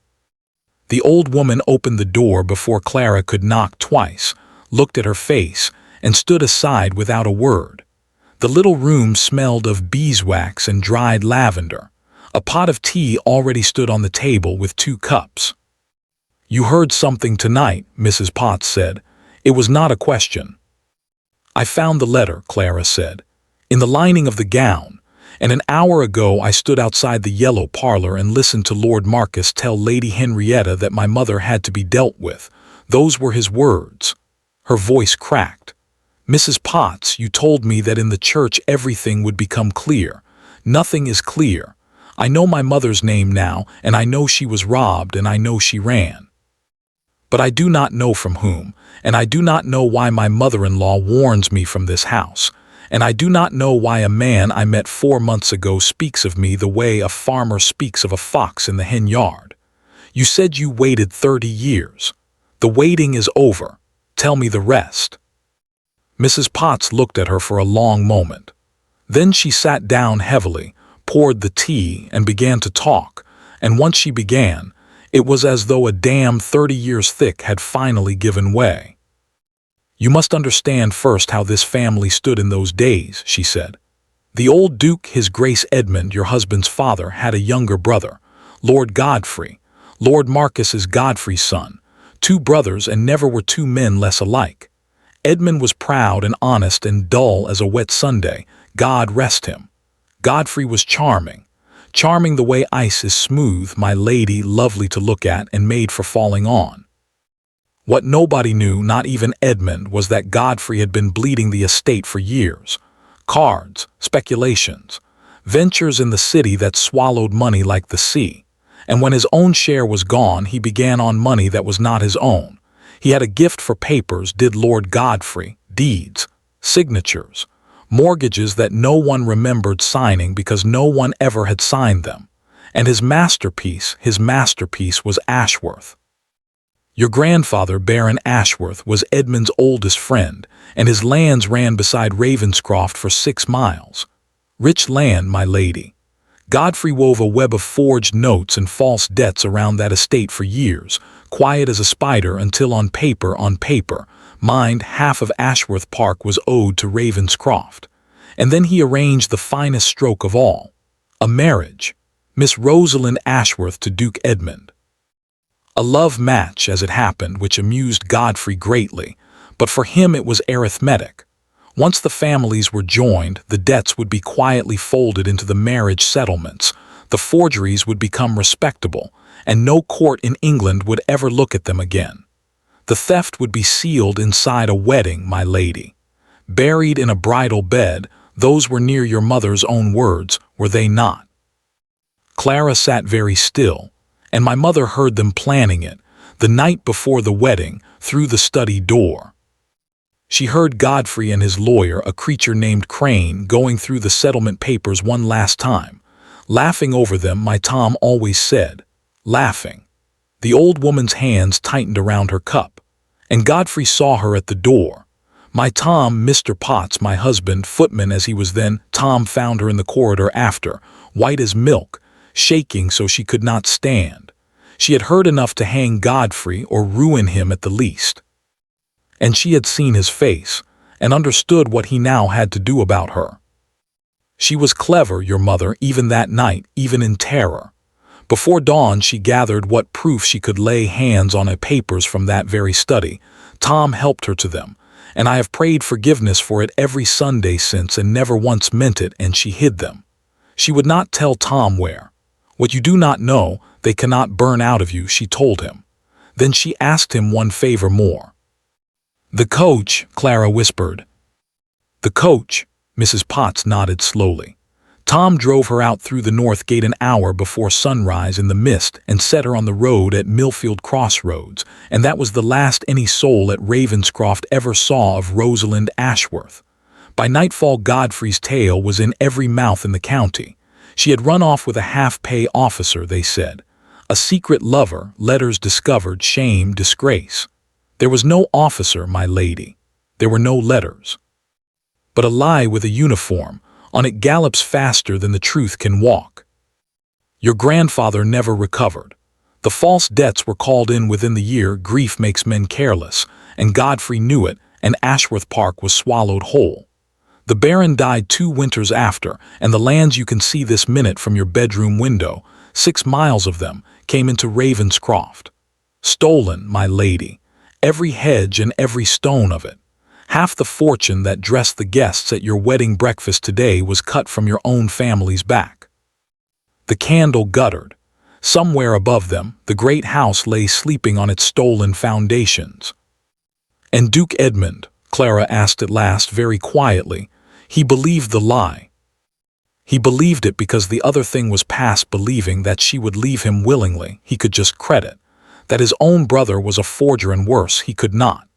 A: The old woman opened the door before Clara could knock twice, looked at her face, and stood aside without a word. The little room smelled of beeswax and dried lavender. A pot of tea already stood on the table with 2 cups. "You heard something tonight," Mrs. Potts said. It was not a question. "I found the letter," Clara said, "in the lining of the gown, and an hour ago I stood outside the yellow parlor and listened to Lord Marcus tell Lady Henrietta that my mother had to be dealt with. Those were his words." Her voice cracked. "Mrs. Potts, you told me that in the church everything would become clear. Nothing is clear. I know my mother's name now, and I know she was robbed, and I know she ran. But I do not know from whom, and I do not know why my mother-in-law warns me from this house, and I do not know why a man I met 4 months ago speaks of me the way a farmer speaks of a fox in the hen yard. You said you waited 30 years. The waiting is over. Tell me the rest." Mrs. Potts looked at her for a long moment. Then she sat down heavily, poured the tea, and began to talk, and once she began, it was as though a dam 30 years thick had finally given way. "You must understand first how this family stood in those days," she said. "The old Duke, His Grace Edmund, your husband's father, had a younger brother, Lord Godfrey. Lord Marcus is Godfrey's son. 2 brothers, and never were 2 men less alike. Edmund was proud and honest and dull as a wet Sunday, God rest him. Godfrey was charming. Charming the way ice is smooth, my lady, lovely to look at and made for falling on. What nobody knew, not even Edmund, was that Godfrey had been bleeding the estate for years. Cards, speculations, ventures in the city that swallowed money like the sea. And when his own share was gone, he began on money that was not his own. He had a gift for papers, did Lord Godfrey, deeds, signatures, mortgages that no one remembered signing because no one ever had signed them. And his masterpiece was Ashworth. Your grandfather, Baron Ashworth, was Edmund's oldest friend, and his lands ran beside Ravenscroft for 6 miles. Rich land, my lady. Godfrey wove a web of forged notes and false debts around that estate for years, quiet as a spider, until on paper, mind, half of Ashworth Park was owed to Ravenscroft. And then he arranged the finest stroke of all, a marriage, Miss Rosalind Ashworth to Duke Edmund. A love match, as it happened, which amused Godfrey greatly, but for him it was arithmetic. Once the families were joined, the debts would be quietly folded into the marriage settlements, the forgeries would become respectable, and no court in England would ever look at them again. The theft would be sealed inside a wedding, my lady. Buried in a bridal bed, those were near your mother's own words, were they not? Clara sat very still, and my mother heard them planning it, the night before the wedding, through the study door. She heard Godfrey and his lawyer, a creature named Crane, going through the settlement papers one last time, laughing over them, my Tom always said, laughing. The old woman's hands tightened around her cup, and Godfrey saw her at the door. My Tom, Mr. Potts, my husband, footman as he was then, Tom found her in the corridor after, white as milk, shaking so she could not stand. She had heard enough to hang Godfrey or ruin him at the least. And she had seen his face, and understood what he now had to do about her. She was clever, your mother, even that night, even in terror. Before dawn she gathered what proof she could lay hands on papers from that very study. Tom helped her to them, and I have prayed forgiveness for it every Sunday since and never once meant it, and she hid them. She would not tell Tom where. What you do not know, they cannot burn out of you, she told him. Then she asked him one favor more. The coach, Clara whispered. The coach, Mrs. Potts nodded slowly. Tom drove her out through the north gate an hour before sunrise in the mist and set her on the road at Millfield Crossroads, and that was the last any soul at Ravenscroft ever saw of Rosalind Ashworth. By nightfall, Godfrey's tale was in every mouth in the county. She had run off with a half-pay officer, they said. A secret lover, letters discovered, shame, disgrace. There was no officer, my lady. There were no letters. But a lie with a uniform, on it gallops faster than the truth can walk. Your grandfather never recovered. The false debts were called in within the year. Grief makes men careless, and Godfrey knew it, and Ashworth Park was swallowed whole. The Baron died 2 winters after, and the lands you can see this minute from your bedroom window, 6 miles of them, came into Ravenscroft. Stolen, my lady, every hedge and every stone of it. Half the fortune that dressed the guests at your wedding breakfast today was cut from your own family's back. The candle guttered. Somewhere above them, the great house lay sleeping on its stolen foundations. And Duke Edmund, Clara asked at last very quietly, he believed the lie. He believed it because the other thing was past believing, that she would leave him willingly. He could just credit. That his own brother was a forger, and worse, he could not.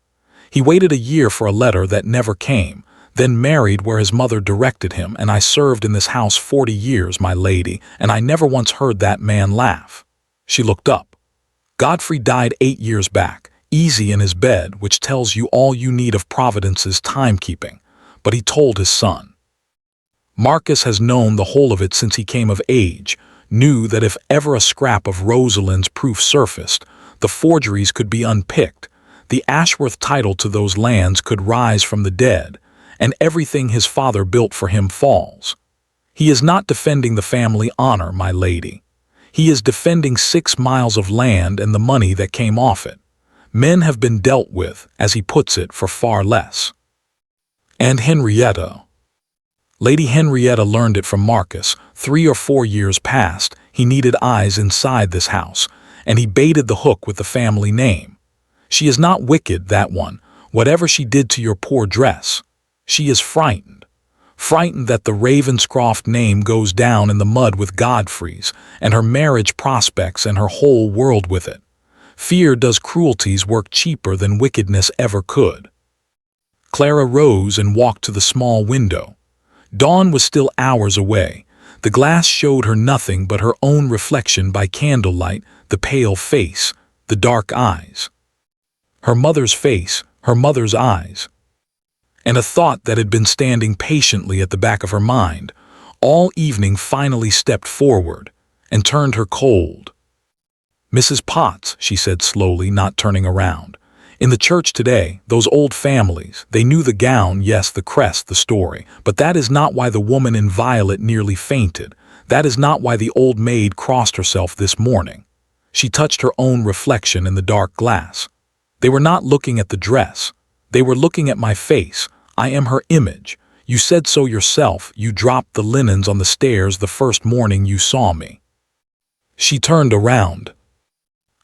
A: He waited a year for a letter that never came, then married where his mother directed him, and I served in this house 40 years, my lady, and I never once heard that man laugh. She looked up. Godfrey died 8 years back, easy in his bed, which tells you all you need of Providence's timekeeping, but he told his son. Marcus has known the whole of it since he came of age, knew that if ever a scrap of Rosalind's proof surfaced, the forgeries could be unpicked, the Ashworth title to those lands could rise from the dead, and everything his father built for him falls. He is not defending the family honor, my lady. He is defending 6 miles of land and the money that came off it. Men have been dealt with, as he puts it, for far less. And Henrietta. Lady Henrietta learned it from Marcus. 3 or 4 years past, he needed eyes inside this house, and he baited the hook with the family name. She is not wicked, that one, whatever she did to your poor dress. She is frightened. Frightened that the Ravenscroft name goes down in the mud with Godfrey's, and her marriage prospects and her whole world with it. Fear does cruelties work cheaper than wickedness ever could. Clara rose and walked to the small window. Dawn was still hours away. The glass showed her nothing but her own reflection by candlelight, the pale face, the dark eyes. Her mother's face, her mother's eyes. And a thought that had been standing patiently at the back of her mind all evening finally stepped forward and turned her cold. Mrs. Potts, she said slowly, not turning around. In the church today, those old families, they knew the gown, yes, the crest, the story, but that is not why the woman in violet nearly fainted. That is not why the old maid crossed herself this morning. She touched her own reflection in the dark glass. They were not looking at the dress. They were looking at my face. I am her image. You said so yourself. You dropped the linens on the stairs the first morning you saw me. She turned around.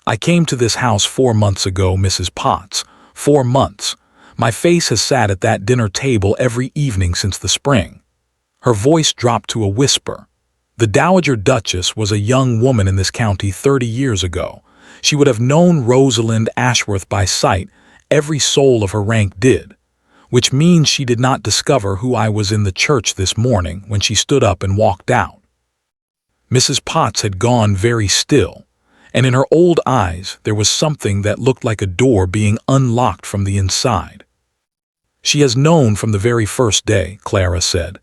A: I came to this house 4 months ago, Mrs. Potts. 4 months. My face has sat at that dinner table every evening since the spring. Her voice dropped to a whisper. The Dowager Duchess was a young woman in this county 30 years ago. She would have known Rosalind Ashworth by sight. Every soul of her rank did. Which means she did not discover who I was in the church this morning when she stood up and walked out. Mrs. Potts had gone very still, and in her old eyes there was something that looked like a door being unlocked from the inside. She has known from the very first day, Clara said.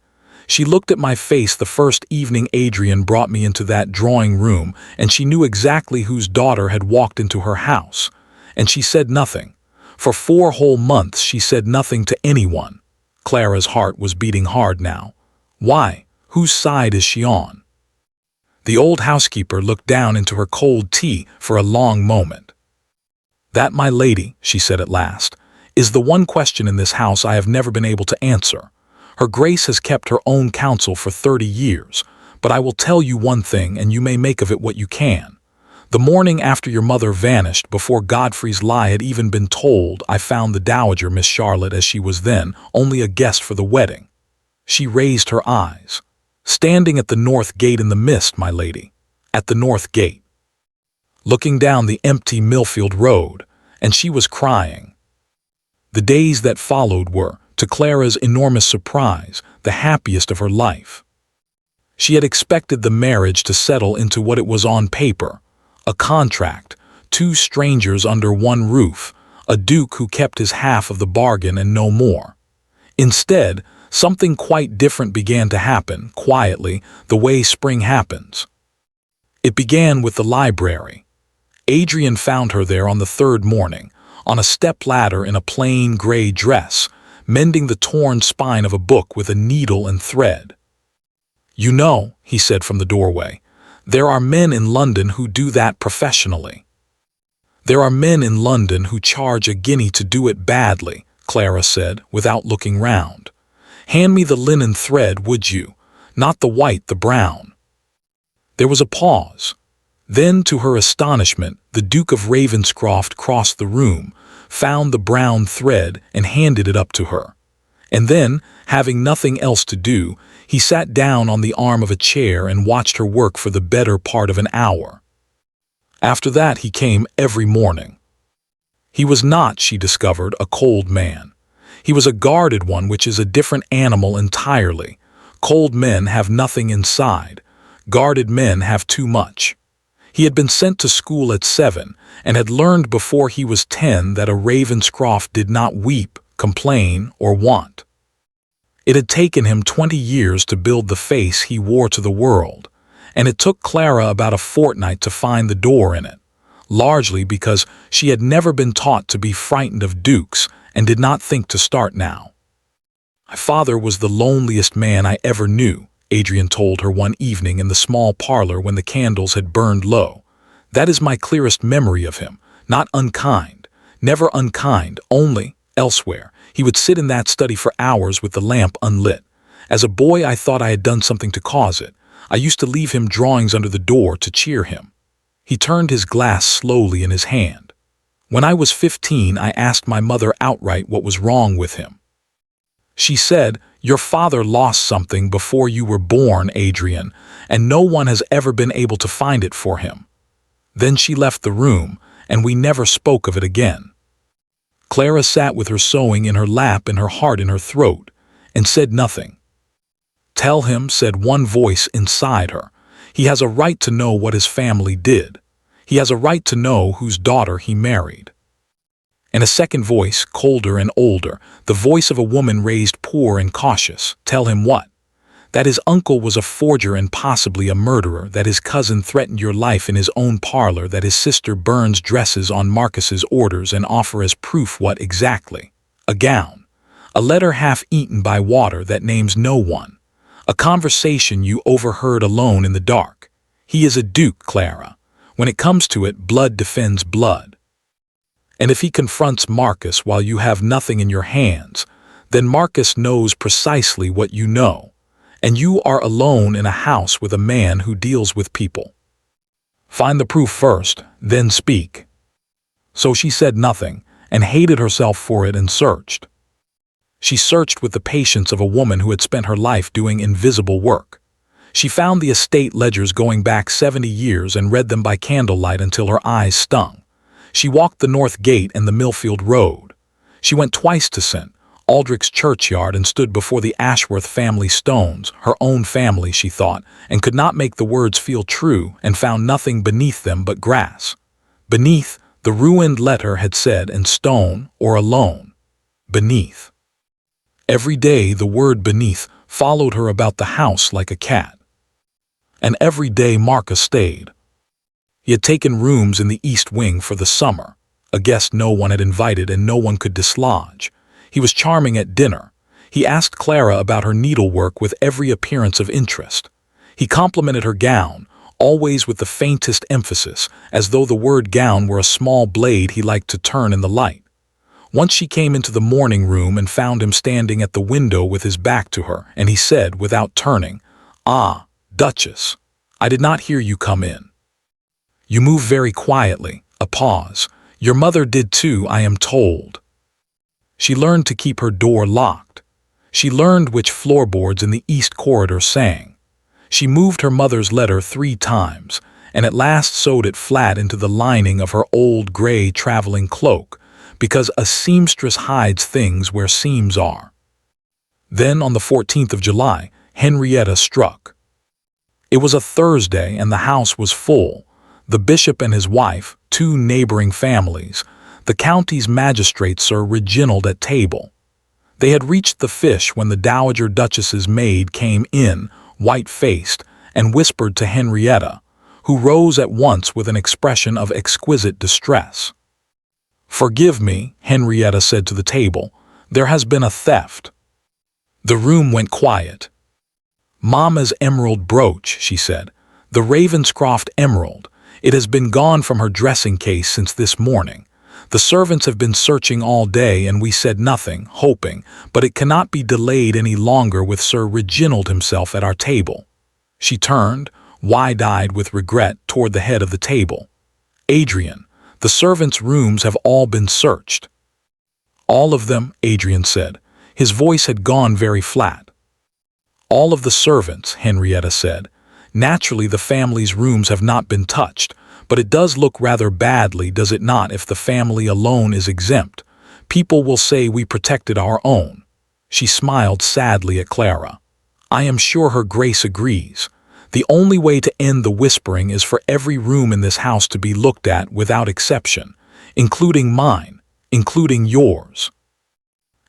A: She looked at my face the first evening Adrian brought me into that drawing room, and she knew exactly whose daughter had walked into her house, and she said nothing. For 4 whole months she said nothing to anyone. Clara's heart was beating hard now. Why? Whose side is she on? The old housekeeper looked down into her cold tea for a long moment. That, my lady, she said at last, is the one question in this house I have never been able to answer. Her Grace has kept her own counsel for 30 years, but I will tell you one thing, and you may make of it what you can. The morning after your mother vanished, before Godfrey's lie had even been told, I found the Dowager, Miss Charlotte as she was then, only a guest for the wedding. She raised her eyes. Standing at the north gate in the mist, my lady, at the north gate. Looking down the empty Millfield Road, and she was crying. The days that followed were, To Clara's enormous surprise, the happiest of her life. She had expected the marriage to settle into what it was on paper, a contract, two strangers under one roof, a duke who kept his half of the bargain and no more. Instead, something quite different began to happen, quietly, the way spring happens. It began with the library. Adrian found her there on the third morning, on a stepladder in a plain gray dress, mending the torn spine of a book with a needle and thread. "You know," he said from the doorway, "there are men in London who do that professionally." "There are men in London who charge a guinea to do it badly," Clara said, without looking round. "Hand me the linen thread, would you? Not the white, the brown." There was a pause. Then, to her astonishment, the Duke of Ravenscroft crossed the room, found the brown thread, and handed it up to her. And then, having nothing else to do, he sat down on the arm of a chair and watched her work for the better part of an hour. After that he came every morning. He was not, she discovered, a cold man. He was a guarded one, which is a different animal entirely. Cold men have nothing inside. Guarded men have too much. He had been sent to school at 7, and had learned before he was 10 that a Ravenscroft did not weep, complain, or want. It had taken him 20 years to build the face he wore to the world, and it took Clara about a fortnight to find the door in it, largely because she had never been taught to be frightened of dukes and did not think to start now. "My father was the loneliest man I ever knew," Adrian told her one evening in the small parlor when the candles had burned low. "That is my clearest memory of him, not unkind, never unkind, only, elsewhere, he would sit in that study for hours with the lamp unlit. As a boy I thought I had done something to cause it. I used to leave him drawings under the door to cheer him." He turned his glass slowly in his hand. "When I was 15, I asked my mother outright what was wrong with him. She said, 'Your father lost something before you were born, Adrian, and no one has ever been able to find it for him.' Then she left the room, and we never spoke of it again." Clara sat with her sewing in her lap and her heart in her throat, and said nothing. "Tell him," said one voice inside her. "He has a right to know what his family did. He has a right to know whose daughter he married." And a second voice, colder and older, the voice of a woman raised poor and cautious. "Tell him what? That his uncle was a forger and possibly a murderer, that his cousin threatened your life in his own parlor, that his sister burns dresses on Marcus's orders, and offer as proof what exactly? A gown. A letter half eaten by water that names no one. A conversation you overheard alone in the dark. He is a duke, Clara. When it comes to it, blood defends blood. And if he confronts Marcus while you have nothing in your hands, then Marcus knows precisely what you know. And you are alone in a house with a man who deals with people. Find the proof first, then speak." So she said nothing, and hated herself for it, and searched. She searched with the patience of a woman who had spent her life doing invisible work. She found the estate ledgers going back 70 years and read them by candlelight until her eyes stung. She walked the North Gate and the Millfield Road. She went twice to St. Aldrich's churchyard and stood before the Ashworth family stones, her own family, she thought, and could not make the words feel true, and found nothing beneath them but grass. Beneath, the ruined letter had said, "and stone, or alone." Beneath. Every day the word beneath followed her about the house like a cat. And every day Marcus stayed. He had taken rooms in the East Wing for the summer, a guest no one had invited and no one could dislodge. He was charming at dinner. He asked Clara about her needlework with every appearance of interest. He complimented her gown, always with the faintest emphasis, as though the word gown were a small blade he liked to turn in the light. Once she came into the morning room and found him standing at the window with his back to her, and he said, without turning, "Ah, Duchess, I did not hear you come in. You move very quietly." A pause. "Your mother did too, I am told." She learned to keep her door locked. She learned which floorboards in the East Corridor sang. She moved her mother's letter 3 times, and at last sewed it flat into the lining of her old gray traveling cloak, because a seamstress hides things where seams are. Then on the 14th of July, Henrietta struck. It was a Thursday and the house was full. The bishop and his wife, two neighboring families, the county's magistrate Sir Reginald at table. They had reached the fish when the Dowager Duchess's maid came in, white-faced, and whispered to Henrietta, who rose at once with an expression of exquisite distress. "Forgive me," Henrietta said to the table, "there has been a theft." The room went quiet. "Mamma's emerald brooch," she said, "the Ravenscroft emerald. It has been gone from her dressing case since this morning. The servants have been searching all day and we said nothing, hoping, but it cannot be delayed any longer with Sir Reginald himself at our table." She turned, wide-eyed with regret, toward the head of the table. "Adrian, the servants' rooms have all been searched." "All of them," Adrian said. His voice had gone very flat. "All of the servants," Henrietta said. "Naturally the family's rooms have not been touched, but it does look rather badly, does it not, if the family alone is exempt? People will say we protected our own." She smiled sadly at Clara. "I am sure her Grace agrees. The only way to end the whispering is for every room in this house to be looked at without exception, including mine, including yours."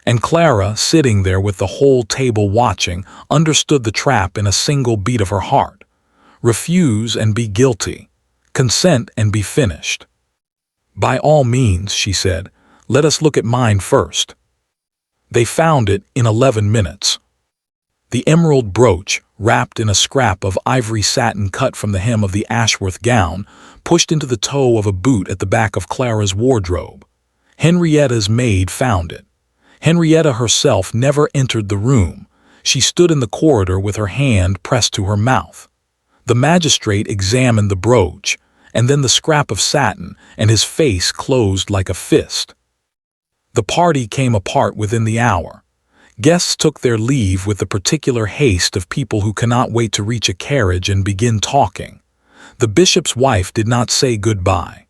A: And Clara, sitting there with the whole table watching, understood the trap in a single beat of her heart. Refuse and be guilty. Consent and be finished. "By all means," she said, "let us look at mine first." They found it in 11 minutes. The emerald brooch, wrapped in a scrap of ivory satin cut from the hem of the Ashworth gown, pushed into the toe of a boot at the back of Clara's wardrobe. Henrietta's maid found it. Henrietta herself never entered the room. She stood in the corridor with her hand pressed to her mouth. The magistrate examined the brooch, and then the scrap of satin, and his face closed like a fist. The party came apart within the hour. Guests took their leave with the particular haste of people who cannot wait to reach a carriage and begin talking. The bishop's wife did not say goodbye.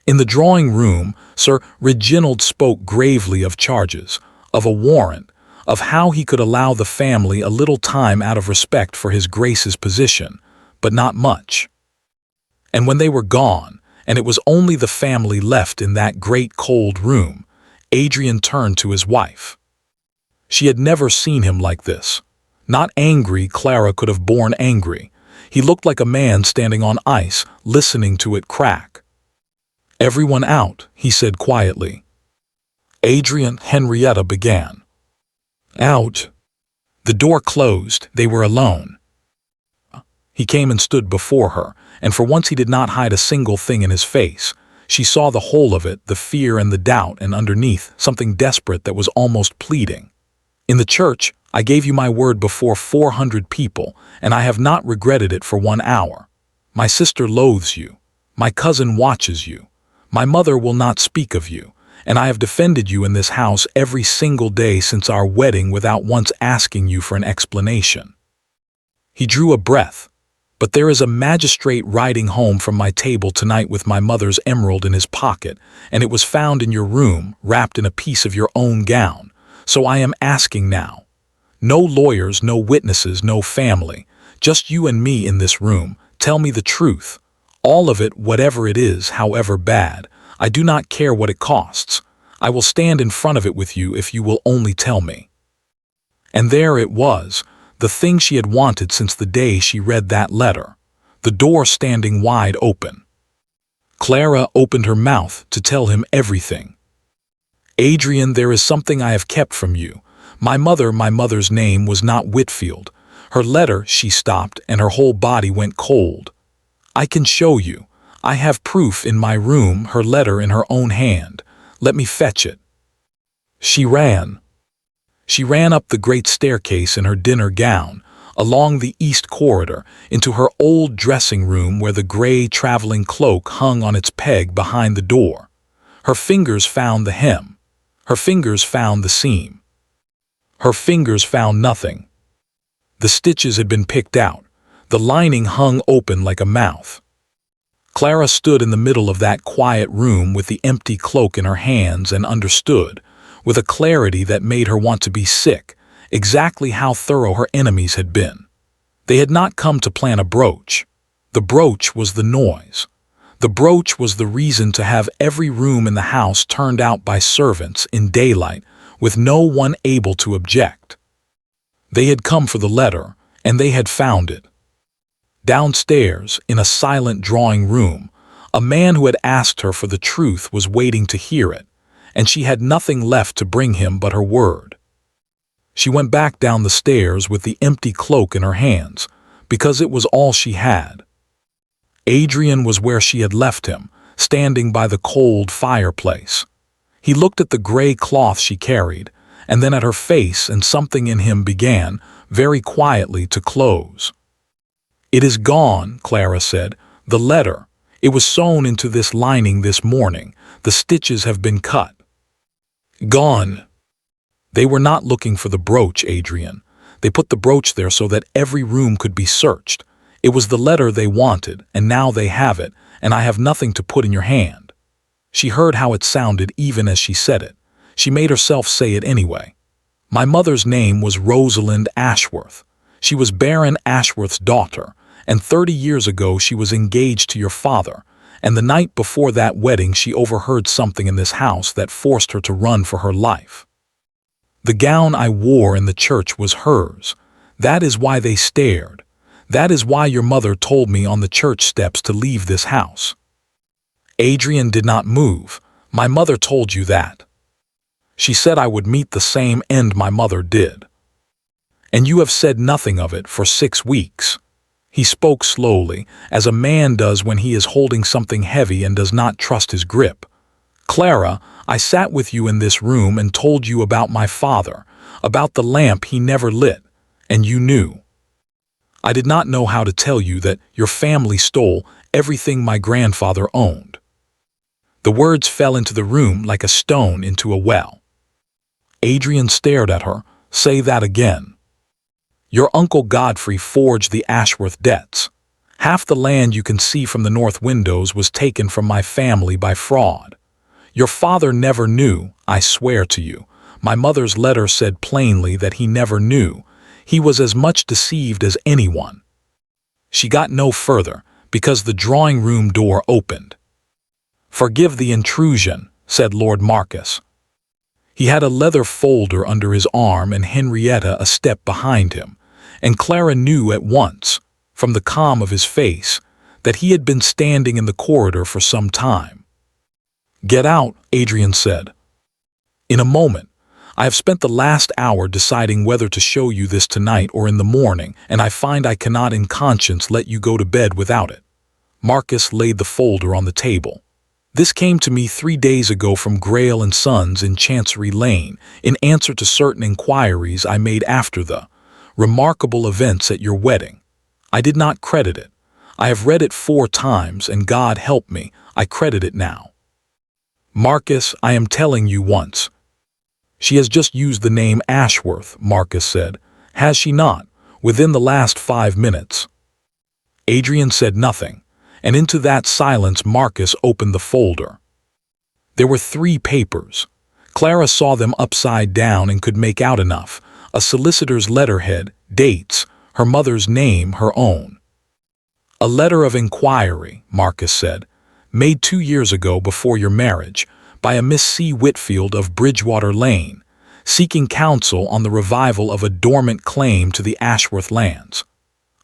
A: In the drawing room, Sir Reginald spoke gravely of charges, of a warrant, of how he could allow the family a little time out of respect for his Grace's position, but not much. And when they were gone, and it was only the family left in that great cold room, Adrian turned to his wife. She had never seen him like this. Not angry, Clara could have borne angry. He looked like a man standing on ice, listening to it crack. "Everyone out," he said quietly. Adrian, Henrietta began. "Out." The door closed. They were alone. He came and stood before her, and for once he did not hide a single thing in his face. She saw the whole of it, the fear and the doubt, and underneath, something desperate that was almost pleading. "In the church, I gave you my word before 400 people, and I have not regretted it for 1 hour. My sister loathes you. My cousin watches you. My mother will not speak of you, and I have defended you in this house every single day since our wedding without once asking you for an explanation." He drew a breath. "But there is a magistrate riding home from my table tonight with my mother's emerald in his pocket, and it was found in your room, wrapped in a piece of your own gown. So I am asking now. No lawyers, no witnesses, no family. Just you and me in this room. Tell me the truth. All of it, whatever it is, however bad. I do not care what it costs. I will stand in front of it with you if you will only tell me." And there it was, the thing she had wanted since the day she read that letter, the door standing wide open. Clara opened her mouth to tell him everything. "Adrian, there is something I have kept from you. My mother's name was not Whitfield. Her letter," she stopped, and her whole body went cold. "I can show you. I have proof in my room, her letter in her own hand. Let me fetch it." She ran. She ran up the great staircase in her dinner gown, along the east corridor, into her old dressing room where the gray traveling cloak hung on its peg behind the door. Her fingers found the hem. Her fingers found the seam. Her fingers found nothing. The stitches had been picked out. The lining hung open like a mouth. Clara stood in the middle of that quiet room with the empty cloak in her hands and understood, with a clarity that made her want to be sick, exactly how thorough her enemies had been. They had not come to plan a brooch. The brooch was the noise. The brooch was the reason to have every room in the house turned out by servants in daylight, with no one able to object. They had come for the letter, and they had found it. Downstairs, in a silent drawing room, a man who had asked her for the truth was waiting to hear it, and she had nothing left to bring him but her word. She went back down the stairs with the empty cloak in her hands, because it was all she had. Adrian was where she had left him, standing by the cold fireplace. He looked at the gray cloth she carried, and then at her face, and something in him began, very quietly, to close. "It is gone," Clara said. "The letter. It was sewn into this lining this morning. The stitches have been cut." "Gone." "They were not looking for the brooch, Adrian. They put the brooch there so that every room could be searched. It was the letter they wanted, and now they have it, and I have nothing to put in your hand." She heard how it sounded even as she said it. She made herself say it anyway. "My mother's name was Rosalind Ashworth. She was Baron Ashworth's daughter, and 30 years ago she was engaged to your father, and the night before that wedding she overheard something in this house that forced her to run for her life. The gown I wore in the church was hers. That is why they stared. That is why your mother told me on the church steps to leave this house." Adrian did not move. "My mother told you that." "She said I would meet the same end my mother did." "And you have said nothing of it for 6 weeks." He spoke slowly, as a man does when he is holding something heavy and does not trust his grip. "Clara, I sat with you in this room and told you about my father, about the lamp he never lit, and you knew. I did not know how to tell you that your family stole everything my grandfather owned." The words fell into the room like a stone into a well. Adrian stared at her. "Say that again." "Your Uncle Godfrey forged the Ashworth debts. Half the land you can see from the north windows was taken from my family by fraud. Your father never knew, I swear to you. My mother's letter said plainly that he never knew. He was as much deceived as anyone." She got no further, because the drawing-room door opened. "Forgive the intrusion," said Lord Marcus. He had a leather folder under his arm and Henrietta a step behind him, and Clara knew at once, from the calm of his face, that he had been standing in the corridor for some time. "Get out," Adrian said. "In a moment. I have spent the last hour deciding whether to show you this tonight or in the morning, and I find I cannot in conscience let you go to bed without it." Marcus laid the folder on the table. "This came to me 3 days ago from Grail and Sons in Chancery Lane, in answer to certain inquiries I made after the remarkable events at your wedding. I did not credit it. I have read it 4 times, and God help me, I credit it now. Marcus, I am telling you once." "She has just used the name Ashworth," Marcus said. "Has she not, within the last 5 minutes?" Adrian said nothing, and into that silence Marcus opened the folder. There were 3 papers. Clara saw them upside down and could make out enough: a solicitor's letterhead, dates, her mother's name, her own. "A letter of inquiry," Marcus said, "made 2 years ago before your marriage, by a Miss C. Whitfield of Bridgewater Lane, seeking counsel on the revival of a dormant claim to the Ashworth lands.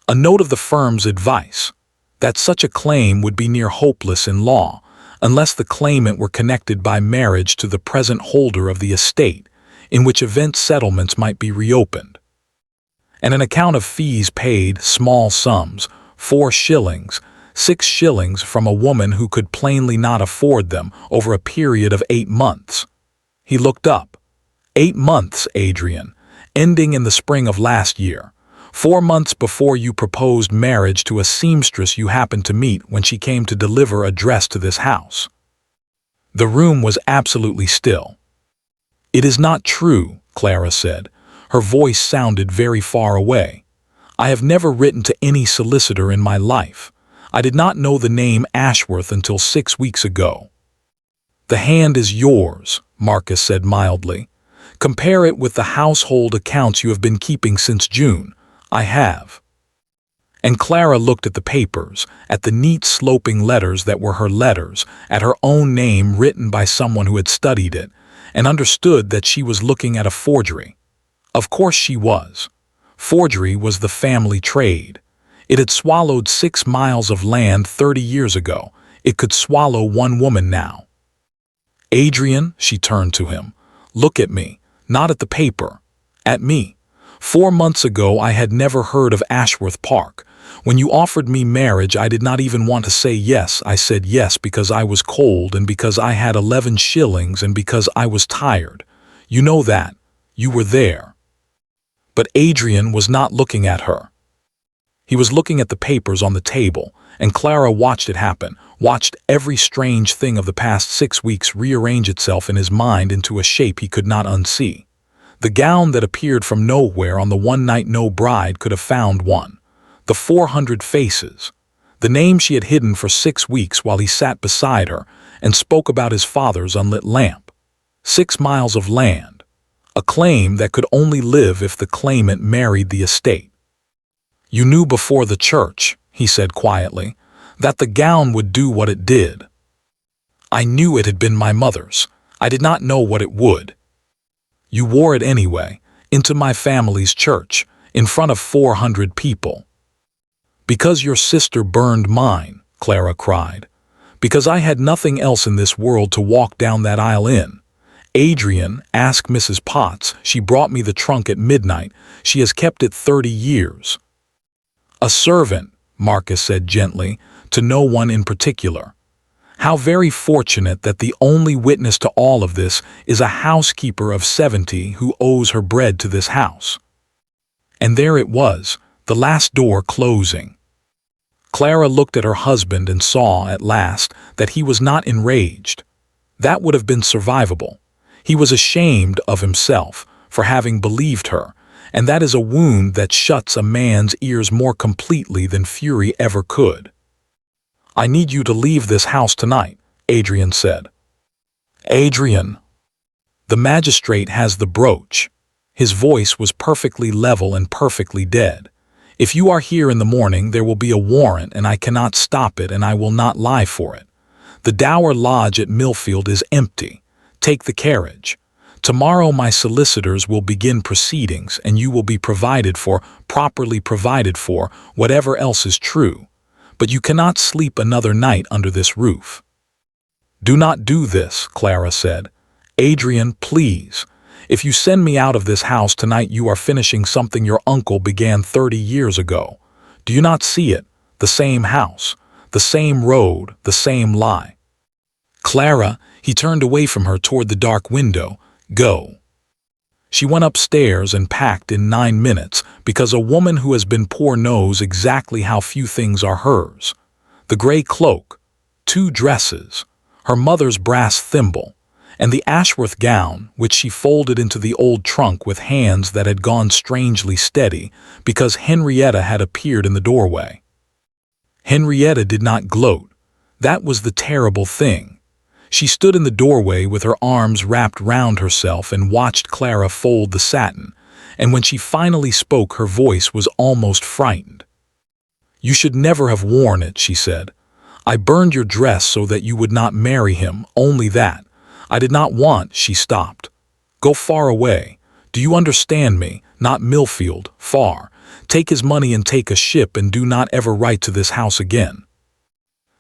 A: A note of the firm's advice, that such a claim would be near hopeless in law, unless the claimant were connected by marriage to the present holder of the estate, in which event settlements might be reopened. And an account of fees paid, small sums, 4 shillings, 6 shillings from a woman who could plainly not afford them, over a period of 8 months. He looked up. 8 months, Adrian, ending in the spring of last year, 4 months before you proposed marriage to a seamstress you happened to meet when she came to deliver a dress to this house." The room was absolutely still. "It is not true," Clara said. Her voice sounded very far away. "I have never written to any solicitor in my life. I did not know the name Ashworth until 6 weeks ago." "The hand is yours," Marcus said mildly. Compare it with the household accounts you have been keeping since June. I have." And Clara looked at the papers, at the neat sloping letters that were her letters, at her own name written by someone who had studied it, and understood that she was looking at a forgery. Of course she was. Forgery was the family trade. It had swallowed 6 miles of land 30 years ago. It could swallow one woman now. "Adrian," she turned to him, "look at me, not at the paper. At me. 4 months ago I had never heard of Ashworth Park. When you offered me marriage I did not even want to say yes. I said yes because I was cold and because I had 11 shillings and because I was tired. You know that. You were there." But Adrian was not looking at her. He was looking at the papers on the table, and Clara watched it happen, watched every strange thing of the past 6 weeks rearrange itself in his mind into a shape he could not unsee. The gown that appeared from nowhere on the one night no bride could have found one. The 400 faces. The name she had hidden for 6 weeks while he sat beside her and spoke about his father's unlit lamp. 6 miles of land. A claim that could only live if the claimant married the estate. "You knew before the church," he said quietly, "that the gown would do what it did." "I knew it had been my mother's. I did not know what it would." "You wore it anyway, into my family's church, in front of 400 people." "Because your sister burned mine," Clara cried. "Because I had nothing else in this world to walk down that aisle in. Adrian, ask Mrs. Potts. She brought me the trunk at midnight. She has kept it 30 years. "A servant," Marcus said gently, "to no one in particular. How very fortunate that the only witness to all of this is a housekeeper of 70 who owes her bread to this house." And there it was, the last door closing. Clara looked at her husband and saw, at last, that he was not enraged. That would have been survivable. He was ashamed of himself for having believed her, and that is a wound that shuts a man's ears more completely than fury ever could. "I need you to leave this house tonight," Adrian said. "Adrian." "The magistrate has the brooch." His voice was perfectly level and perfectly dead. "If you are here in the morning there will be a warrant and I cannot stop it and I will not lie for it. The Dower Lodge at Millfield is empty. Take the carriage. Tomorrow my solicitors will begin proceedings and you will be provided for, properly provided for, whatever else is true. But you cannot sleep another night under this roof." "Do not do this," Clara said. "Adrian, please. If you send me out of this house tonight you are finishing something your uncle began 30 years ago. Do you not see it? The same house, the same road, the same lie." "Clara," he turned away from her toward the dark window, "go." She went upstairs and packed in 9 minutes because a woman who has been poor knows exactly how few things are hers. The gray cloak, 2 dresses, her mother's brass thimble, and the Ashworth gown, which she folded into the old trunk with hands that had gone strangely steady because Henrietta had appeared in the doorway. Henrietta did not gloat. That was the terrible thing. She stood in the doorway with her arms wrapped round herself and watched Clara fold the satin, and when she finally spoke her voice was almost frightened. "You should never have worn it," she said. "I burned your dress so that you would not marry him, only that. I did not want—" She stopped. "Go far away. Do you understand me? Not Millfield, far. Take his money and take a ship and do not ever write to this house again."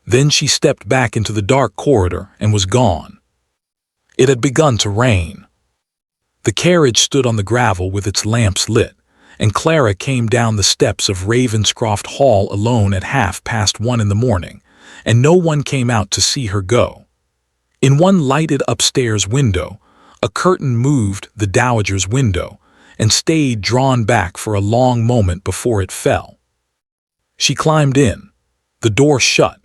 A: Then she stepped back into the dark corridor and was gone. It had begun to rain. The carriage stood on the gravel with its lamps lit, and Clara came down the steps of Ravenscroft Hall alone at 1:30 in the morning, and no one came out to see her go. In one lighted upstairs window, a curtain moved, the dowager's window, and stayed drawn back for a long moment before it fell. She climbed in. The door shut.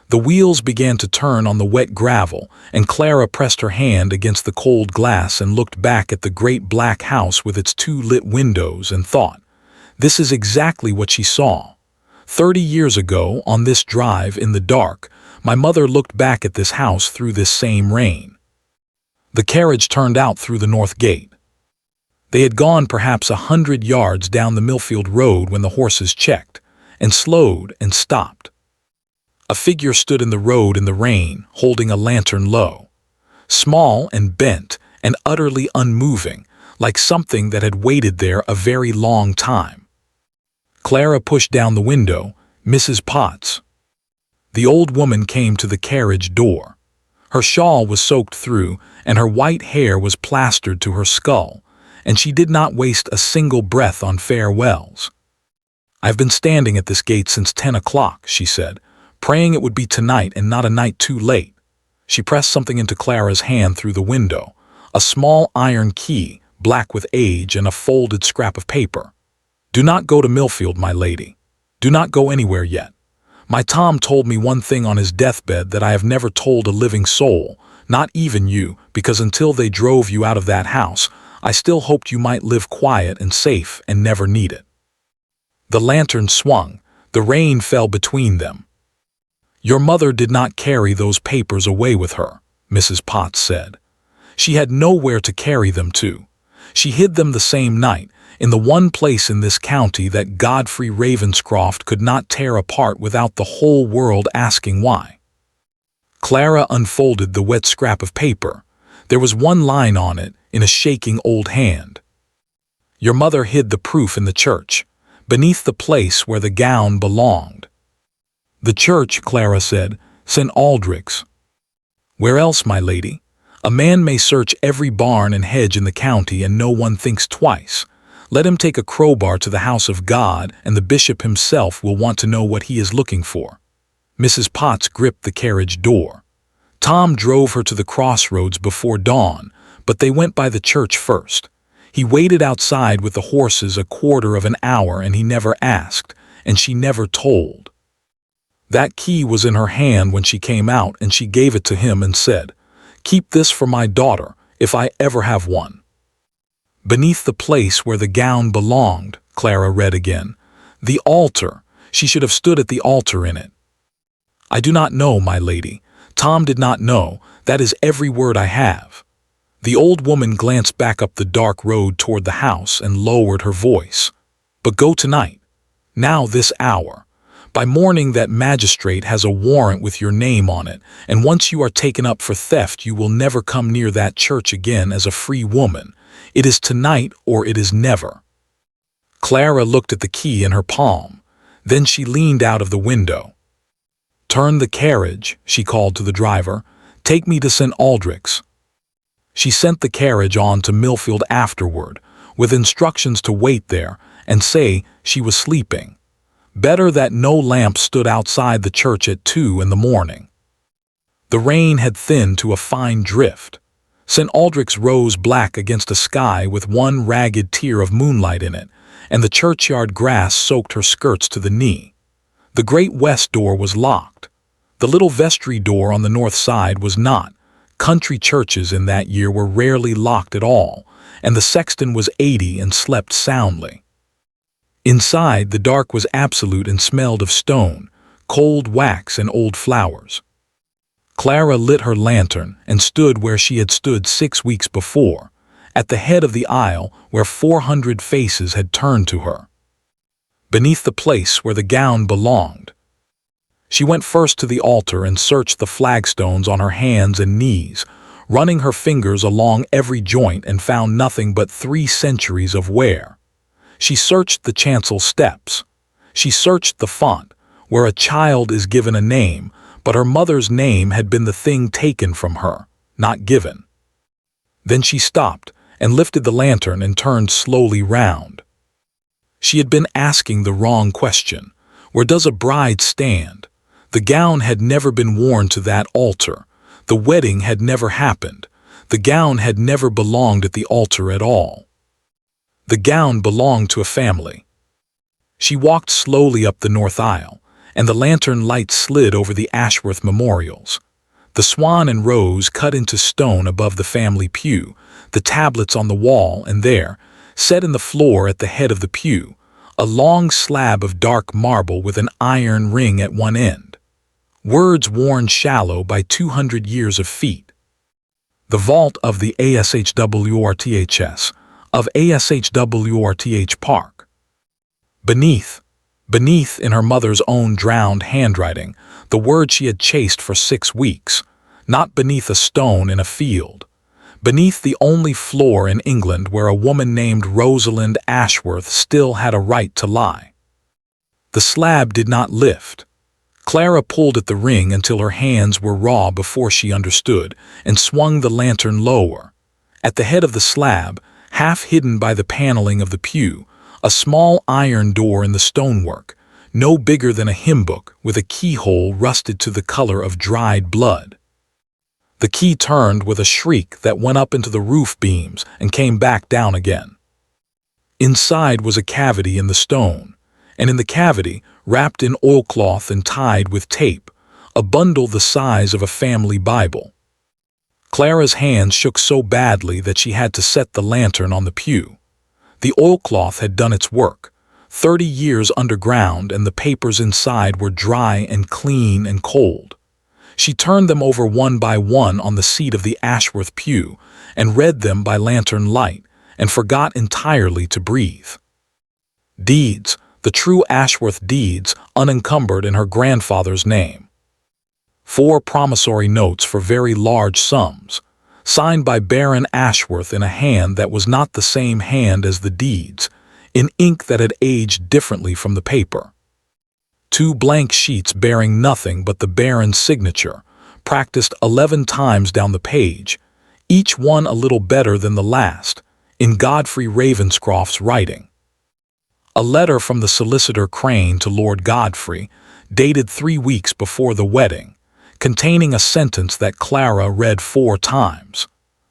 A: The wheels began to turn on the wet gravel, and Clara pressed her hand against the cold glass and looked back at the great black house with its 2 lit windows and thought, this is exactly what she saw. 30 years ago, on this drive in the dark, my mother looked back at this house through this same rain. The carriage turned out through the north gate. They had gone perhaps 100 yards down the Millfield Road when the horses checked, and slowed and stopped. A figure stood in the road in the rain, holding a lantern low. Small and bent and utterly unmoving, like something that had waited there a very long time. Clara pushed down the window. "Mrs. Potts." The old woman came to the carriage door. Her shawl was soaked through, and her white hair was plastered to her skull, and she did not waste a single breath on farewells. "I've been standing at this gate since 10 o'clock, she said, "praying it would be tonight and not a night too late." She pressed something into Clara's hand through the window, a small iron key, black with age, and a folded scrap of paper. "Do not go to Millfield, my lady. Do not go anywhere yet. My Tom told me one thing on his deathbed that I have never told a living soul, not even you, because until they drove you out of that house, I still hoped you might live quiet and safe and never need it." The lantern swung. The rain fell between them. "Your mother did not carry those papers away with her," Mrs. Potts said. "She had nowhere to carry them to. She hid them the same night, in the one place in this county that Godfrey Ravenscroft could not tear apart without the whole world asking why." Clara unfolded the wet scrap of paper. There was one line on it, in a shaking old hand. "Your mother hid the proof in the church, beneath the place where the gown belonged." "The church," Clara said, "St. Aldrich's." "Where else, my lady? A man may search every barn and hedge in the county and no one thinks twice. Let him take a crowbar to the house of God, and the bishop himself will want to know what he is looking for." Mrs. Potts gripped the carriage door. "Tom drove her to the crossroads before dawn, but they went by the church first. He waited outside with the horses a quarter of an hour, and he never asked, and she never told. That key was in her hand when she came out, and she gave it to him and said, 'Keep this for my daughter, if I ever have one.'" "Beneath the place where the gown belonged," Clara read again. "The altar. She should have stood at the altar in it." "I do not know, my lady. Tom did not know. That is every word I have." The old woman glanced back up the dark road toward the house and lowered her voice. "But go tonight. Now, this hour. By morning that magistrate has a warrant with your name on it, and once you are taken up for theft you will never come near that church again as a free woman. It is tonight or it is never." Clara looked at the key in her palm. Then she leaned out of the window. "Turn the carriage," she called to the driver. "Take me to St. Aldrich's." She sent the carriage on to Millfield afterward, with instructions to wait there and say she was sleeping. Better that no lamp stood outside the church at 2 in the morning. The rain had thinned to a fine drift. St. Aldrich's rose black against a sky with one ragged tear of moonlight in it, and the churchyard grass soaked her skirts to the knee. The great west door was locked. The little vestry door on the north side was not. Country churches in that year were rarely locked at all, and the sexton was 80 and slept soundly. Inside, the dark was absolute and smelled of stone, cold wax, and old flowers. Clara lit her lantern and stood where she had stood 6 weeks before, at the head of the aisle where 400 faces had turned to her. Beneath the place where the gown belonged. She went first to the altar and searched the flagstones on her hands and knees, running her fingers along every joint, and found nothing but 3 centuries of wear. She searched the chancel steps. She searched the font, where a child is given a name, but her mother's name had been the thing taken from her, not given. Then she stopped and lifted the lantern and turned slowly round. She had been asking the wrong question. Where does a bride stand? The gown had never been worn to that altar. The wedding had never happened. The gown had never belonged at the altar at all. The gown belonged to a family. She walked slowly up the north aisle, and the lantern light slid over the Ashworth memorials. The swan and rose cut into stone above the family pew, the tablets on the wall, and there, set in the floor at the head of the pew, a long slab of dark marble with an iron ring at one end. Words worn shallow by 200 years of feet. The vault of the ASHWRTHS, of Ashwrth Park. Beneath in her mother's own drowned handwriting, the word she had chased for 6 weeks, not beneath a stone in a field, beneath the only floor in England where a woman named Rosalind Ashworth still had a right to lie. The slab did not lift. Clara pulled at the ring until her hands were raw before she understood, and swung the lantern lower. At the head of the slab, half hidden by the paneling of the pew, a small iron door in the stonework, no bigger than a hymn book, with a keyhole rusted to the color of dried blood. The key turned with a shriek that went up into the roof beams and came back down again. Inside was a cavity in the stone, and in the cavity, wrapped in oilcloth and tied with tape, a bundle the size of a family Bible. Clara's hands shook so badly that she had to set the lantern on the pew. The oilcloth had done its work. 30 years underground, and the papers inside were dry and clean and cold. She turned them over one by one on the seat of the Ashworth pew and read them by lantern light, and forgot entirely to breathe. Deeds, the true Ashworth deeds, unencumbered in her grandfather's name. 4 promissory notes for very large sums, signed by Baron Ashworth in a hand that was not the same hand as the deeds, in ink that had aged differently from the paper. 2 blank sheets bearing nothing but the Baron's signature, practiced 11 times down the page, each one a little better than the last, in Godfrey Ravenscroft's writing. A letter from the solicitor Crane to Lord Godfrey, dated 3 weeks before the wedding, containing a sentence that Clara read 4 times.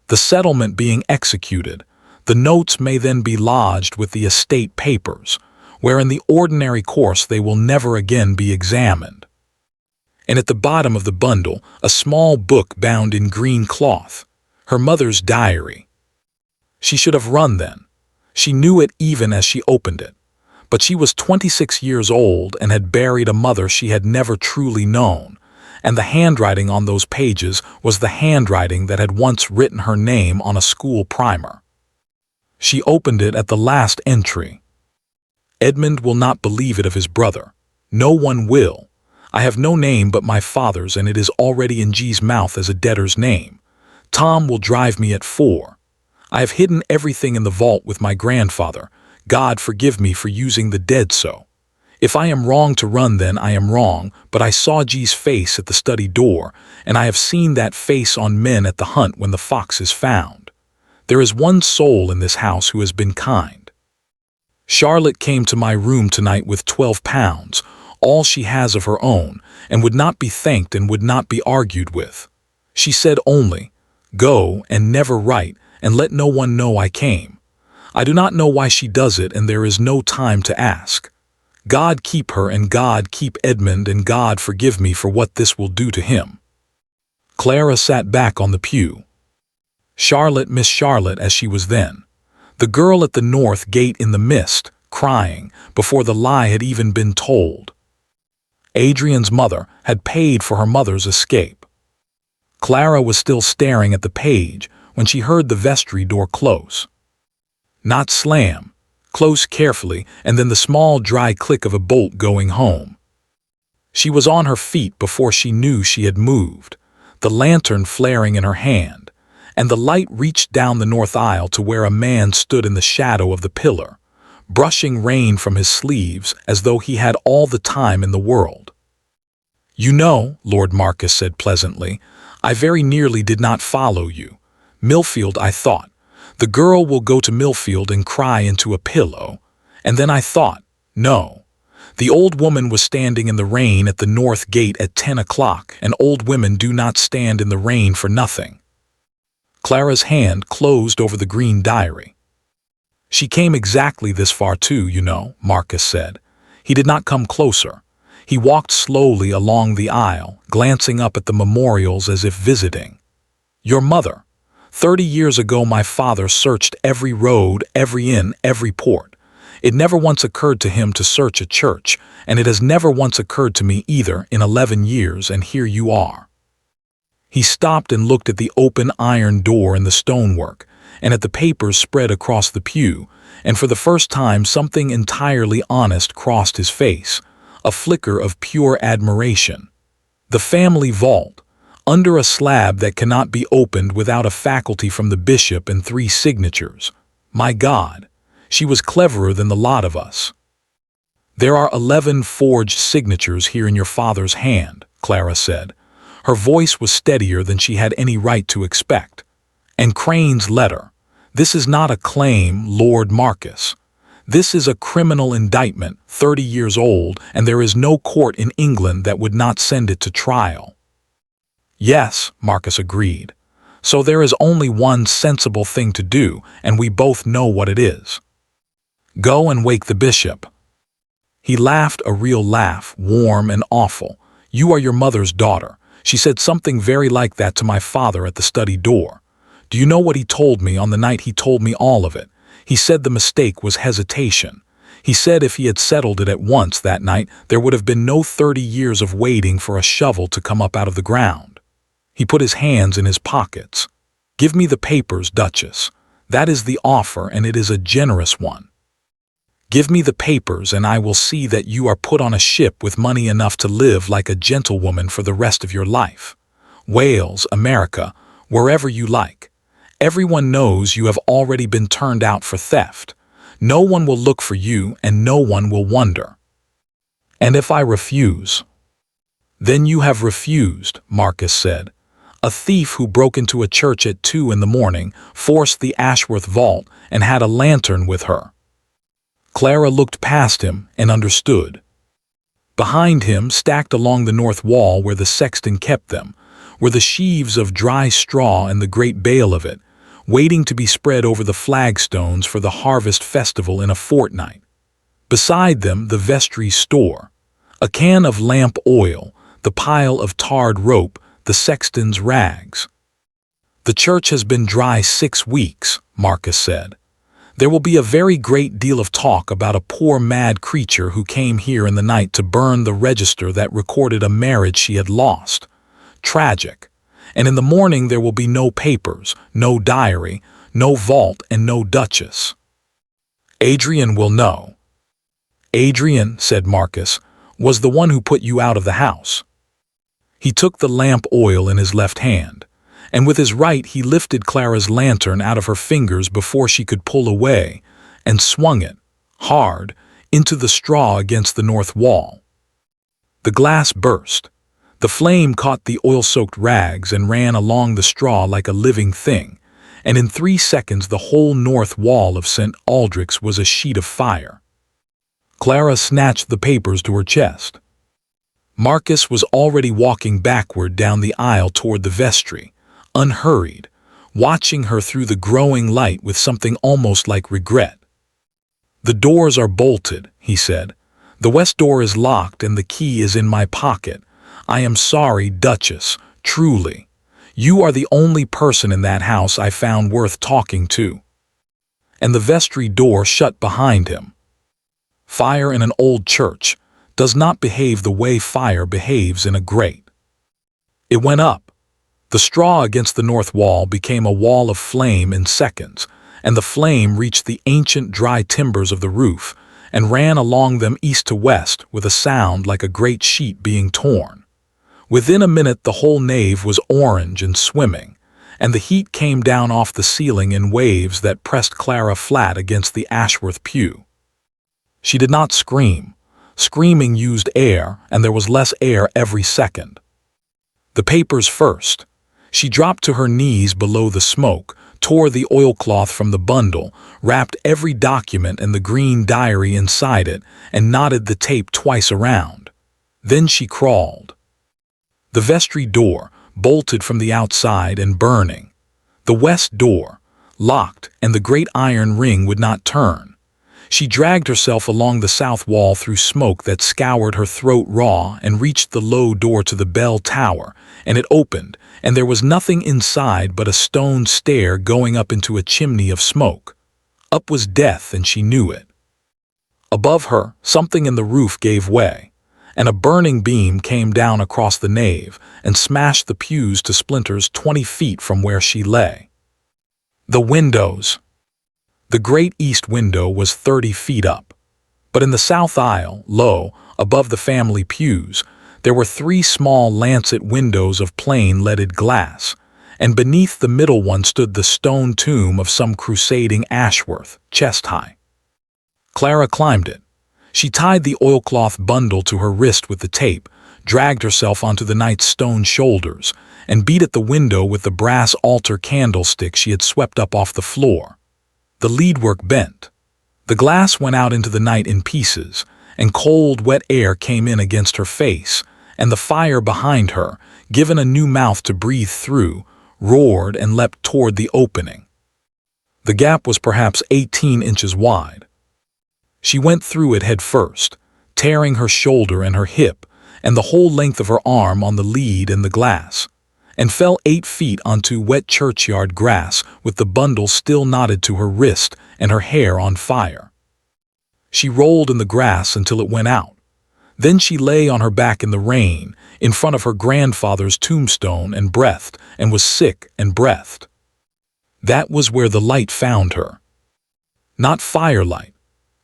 A: The settlement being executed, the notes may then be lodged with the estate papers, where in the ordinary course they will never again be examined. And at the bottom of the bundle, a small book bound in green cloth, her mother's diary. She should have run then. She knew it even as she opened it. But she was 26 years old and had buried a mother she had never truly known, and the handwriting on those pages was the handwriting that had once written her name on a school primer. She opened it at the last entry. Edmund will not believe it of his brother. No one will. I have no name but my father's, and it is already in G's mouth as a debtor's name. Tom will drive me at 4. I have hidden everything in the vault with my grandfather. God forgive me for using the dead so. If I am wrong to run, then I am wrong, but I saw G's face at the study door, and I have seen that face on men at the hunt when the fox is found. There is one soul in this house who has been kind. Charlotte came to my room tonight with £12, all she has of her own, and would not be thanked and would not be argued with. She said only, "Go and never write, and let no one know I came." I do not know why she does it, and there is no time to ask. God keep her, and God keep Edmund, and God forgive me for what this will do to him. Clara sat back on the pew. Charlotte, Miss Charlotte as she was then. The girl at the north gate in the mist, crying, before the lie had even been told. Adrian's mother had paid for her mother's escape. Clara was still staring at the page when she heard the vestry door close. Not slam, close carefully, and then the small dry click of a bolt going home. She was on her feet before she knew she had moved, the lantern flaring in her hand, and the light reached down the north aisle to where a man stood in the shadow of the pillar, brushing rain from his sleeves as though he had all the time in the world. "You know," Lord Marcus said pleasantly, "I very nearly did not follow you. Millfield, I thought. The girl will go to Millfield and cry into a pillow. And then I thought, no. The old woman was standing in the rain at the north gate at 10 o'clock, and old women do not stand in the rain for nothing." Clara's hand closed over the green diary. "She came exactly this far too, you know," Marcus said. He did not come closer. He walked slowly along the aisle, glancing up at the memorials as if visiting. "Your mother. 30 years ago my father searched every road, every inn, every port. It never once occurred to him to search a church, and it has never once occurred to me either in 11 years, and here you are." He stopped and looked at the open iron door in the stonework, and at the papers spread across the pew, and for the first time something entirely honest crossed his face, a flicker of pure admiration. The family vault, under a slab that cannot be opened without a faculty from the bishop and 3 signatures. My God, she was cleverer than the lot of us. There are 11 forged signatures here in your father's hand, Clara said. Her voice was steadier than she had any right to expect. And Crane's letter. This is not a claim, Lord Marcus. This is a criminal indictment, 30 years old, and there is no court in England that would not send it to trial. Yes, Marcus agreed. So there is only one sensible thing to do, and we both know what it is. Go and wake the bishop. He laughed a real laugh, warm and awful. You are your mother's daughter. She said something very like that to my father at the study door. Do you know what he told me on the night he told me all of it? He said the mistake was hesitation. He said if he had settled it at once that night, there would have been no 30 years of waiting for a shovel to come up out of the ground. He put his hands in his pockets. Give me the papers, Duchess. That is the offer, and it is a generous one. Give me the papers, and I will see that you are put on a ship with money enough to live like a gentlewoman for the rest of your life. Wales, America, wherever you like. Everyone knows you have already been turned out for theft. No one will look for you, and no one will wonder. And if I refuse? Then you have refused, Marcus said. A thief who broke into a church at 2 in the morning, forced the Ashworth vault, and had a lantern with her. Clara looked past him and understood. Behind him, stacked along the north wall where the sexton kept them, were the sheaves of dry straw and the great bale of it, waiting to be spread over the flagstones for the harvest festival in a fortnight. Beside them, the vestry store, a can of lamp oil, the pile of tarred rope, the sexton's rags. The church has been dry 6 weeks, Marcus said. There will be a very great deal of talk about a poor mad creature who came here in the night to burn the register that recorded a marriage she had lost. Tragic. And in the morning there will be no papers, no diary, no vault, and no duchess. Adrian will know. Adrian, said Marcus, was the one who put you out of the house. He took the lamp oil in his left hand, and with his right he lifted Clara's lantern out of her fingers before she could pull away, and swung it, hard, into the straw against the north wall. The glass burst. The flame caught the oil-soaked rags and ran along the straw like a living thing, and in 3 seconds the whole north wall of St. Aldrich's was a sheet of fire. Clara snatched the papers to her chest. Marcus was already walking backward down the aisle toward the vestry, unhurried, watching her through the growing light with something almost like regret. The doors are bolted, he said. The west door is locked and the key is in my pocket. I am sorry, Duchess, truly. You are the only person in that house I found worth talking to. And the vestry door shut behind him. Fire in an old church does not behave the way fire behaves in a grate. It went up. The straw against the north wall became a wall of flame in seconds, and the flame reached the ancient dry timbers of the roof and ran along them east to west with a sound like a great sheet being torn. Within a minute the whole nave was orange and swimming, and the heat came down off the ceiling in waves that pressed Clara flat against the Ashworth pew. She did not scream. Screaming used air, and there was less air every second. The papers first. She dropped to her knees below the smoke, tore the oilcloth from the bundle, wrapped every document and the green diary inside it, and knotted the tape twice around. Then she crawled. The vestry door, bolted from the outside and burning. The west door, locked, and the great iron ring would not turn. She dragged herself along the south wall through smoke that scoured her throat raw and reached the low door to the bell tower, and it opened, and there was nothing inside but a stone stair going up into a chimney of smoke. Up was death, and she knew it. Above her, something in the roof gave way, and a burning beam came down across the nave and smashed the pews to splinters 20 feet from where she lay. The windows. The great east window was 30 feet up, but in the south aisle, low, above the family pews, there were 3 small lancet windows of plain leaded glass, and beneath the middle one stood the stone tomb of some crusading Ashworth, chest high. Clara climbed it. She tied the oilcloth bundle to her wrist with the tape, dragged herself onto the knight's stone shoulders, and beat at the window with the brass altar candlestick she had swept up off the floor. The leadwork bent. The glass went out into the night in pieces, and cold, wet air came in against her face, and the fire behind her, given a new mouth to breathe through, roared and leapt toward the opening. The gap was perhaps 18 inches wide. She went through it head first, tearing her shoulder and her hip, and the whole length of her arm on the lead and the glass, and fell 8 feet onto wet churchyard grass with the bundle still knotted to her wrist and her hair on fire. She rolled in the grass until it went out. Then she lay on her back in the rain, in front of her grandfather's tombstone, and breathed, and was sick and breathed. That was where the light found her. Not firelight.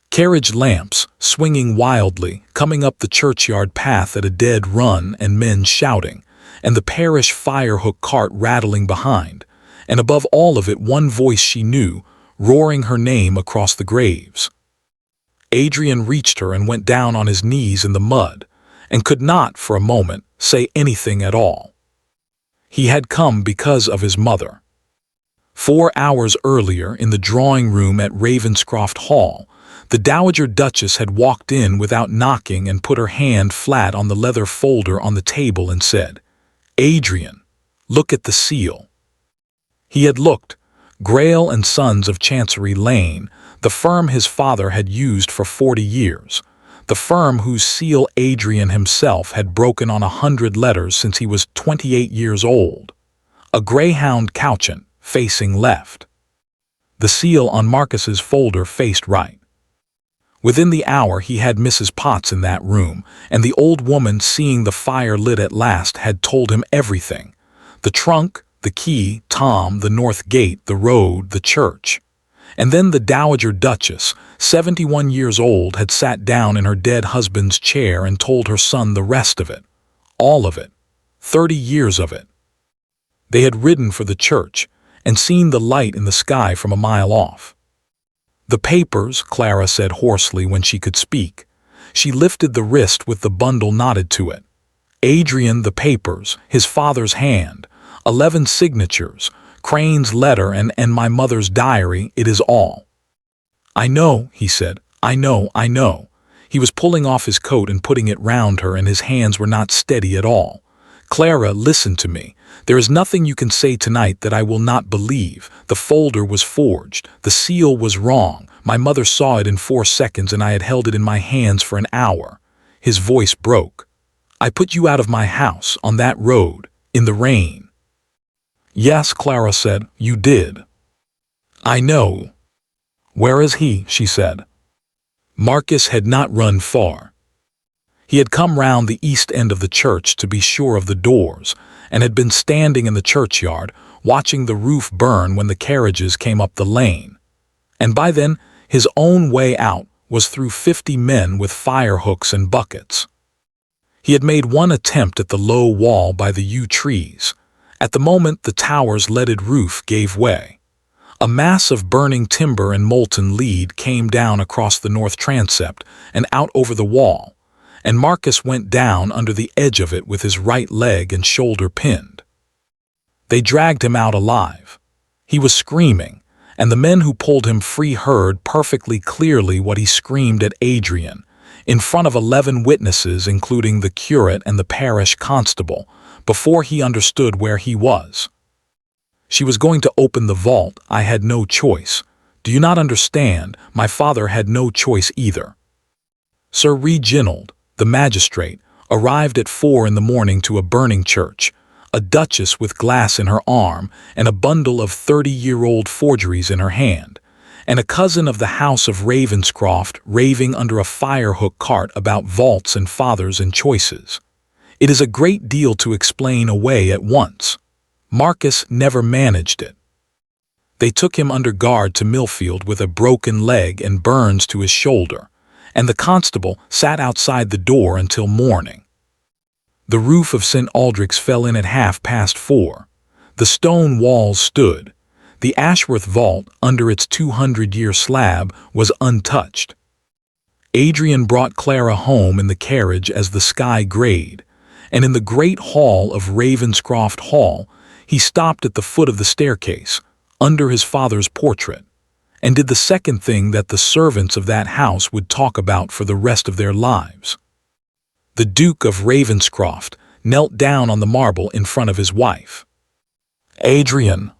A: Carriage lamps, swinging wildly, coming up the churchyard path at a dead run, and men shouting, and the parish fire-hook cart rattling behind, and above all of it one voice she knew, roaring her name across the graves. Adrian reached her and went down on his knees in the mud, and could not, for a moment, say anything at all. He had come because of his mother. 4 hours earlier, in the drawing-room at Ravenscroft Hall, the Dowager Duchess had walked in without knocking and put her hand flat on the leather folder on the table and said, "Adrian, look at the seal." He had looked. Grail and Sons of Chancery Lane, the firm his father had used for 40 years, the firm whose seal Adrian himself had broken on 100 letters since he was 28 years old. A greyhound couchant, facing left. The seal on Marcus's folder faced right. Within the hour he had Mrs. Potts in that room, and the old woman, seeing the fire lit at last, had told him everything. The trunk, the key, Tom, the north gate, the road, the church. And then the Dowager Duchess, 71 years old, had sat down in her dead husband's chair and told her son the rest of it. All of it. 30 years of it. They had ridden for the church, and seen the light in the sky from a mile off. "The papers," Clara said hoarsely when she could speak. She lifted the wrist with the bundle knotted to it. "Adrian, the papers, his father's hand, 11 signatures, Crane's letter and my mother's diary, it is all." "I know," he said. I know." He was pulling off his coat and putting it round her, and his hands were not steady at all. "Clara, listen to me. There is nothing you can say tonight that I will not believe. The folder was forged. The seal was wrong. My mother saw it in 4 seconds, and I had held it in my hands for an hour." His voice broke. "I put you out of my house, on that road, in the rain." "Yes," Clara said, "you did." "I know." "Where is he?" she said. Marcus had not run far. He had come round the east end of the church to be sure of the doors, and had been standing in the churchyard, watching the roof burn when the carriages came up the lane. And by then, his own way out was through 50 men with fire hooks and buckets. He had made one attempt at the low wall by the yew trees. At the moment, the tower's leaded roof gave way. A mass of burning timber and molten lead came down across the north transept and out over the wall, and Marcus went down under the edge of it with his right leg and shoulder pinned. They dragged him out alive. He was screaming, and the men who pulled him free heard perfectly clearly what he screamed at Adrian, in front of 11 witnesses, including the curate and the parish constable, before he understood where he was. "She was going to open the vault. I had no choice. Do you not understand? My father had no choice either." Sir Reginald, the magistrate, arrived at 4 in the morning to a burning church, a duchess with glass in her arm and a bundle of 30-year-old forgeries in her hand, and a cousin of the House of Ravenscroft raving under a fire-hook cart about vaults and fathers and choices. It is a great deal to explain away at once. Marcus never managed it. They took him under guard to Millfield with a broken leg and burns to his shoulder, and the constable sat outside the door until morning. The roof of St. Aldrich's fell in at 4:30. The stone walls stood. The Ashworth vault, under its 200-year slab, was untouched. Adrian brought Clara home in the carriage as the sky grayed, and in the great hall of Ravenscroft Hall he stopped at the foot of the staircase, under his father's portrait, and did the second thing that the servants of that house would talk about for the rest of their lives. The Duke of Ravenscroft knelt down on the marble in front of his wife. "Adrian."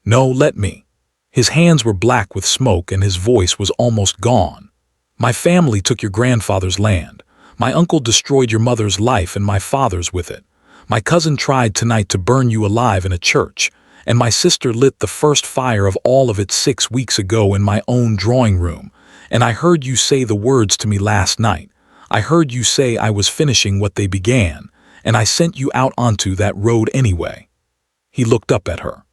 A: "No, let me." His hands were black with smoke and his voice was almost gone. "My family took your grandfather's land. My uncle destroyed your mother's life and my father's with it. My cousin tried tonight to burn you alive in a church, and my sister lit the first fire of all of it 6 weeks ago in my own drawing room, and I heard you say the words to me last night. I heard you say I was finishing what they began, and I sent you out onto that road anyway." He looked up at her.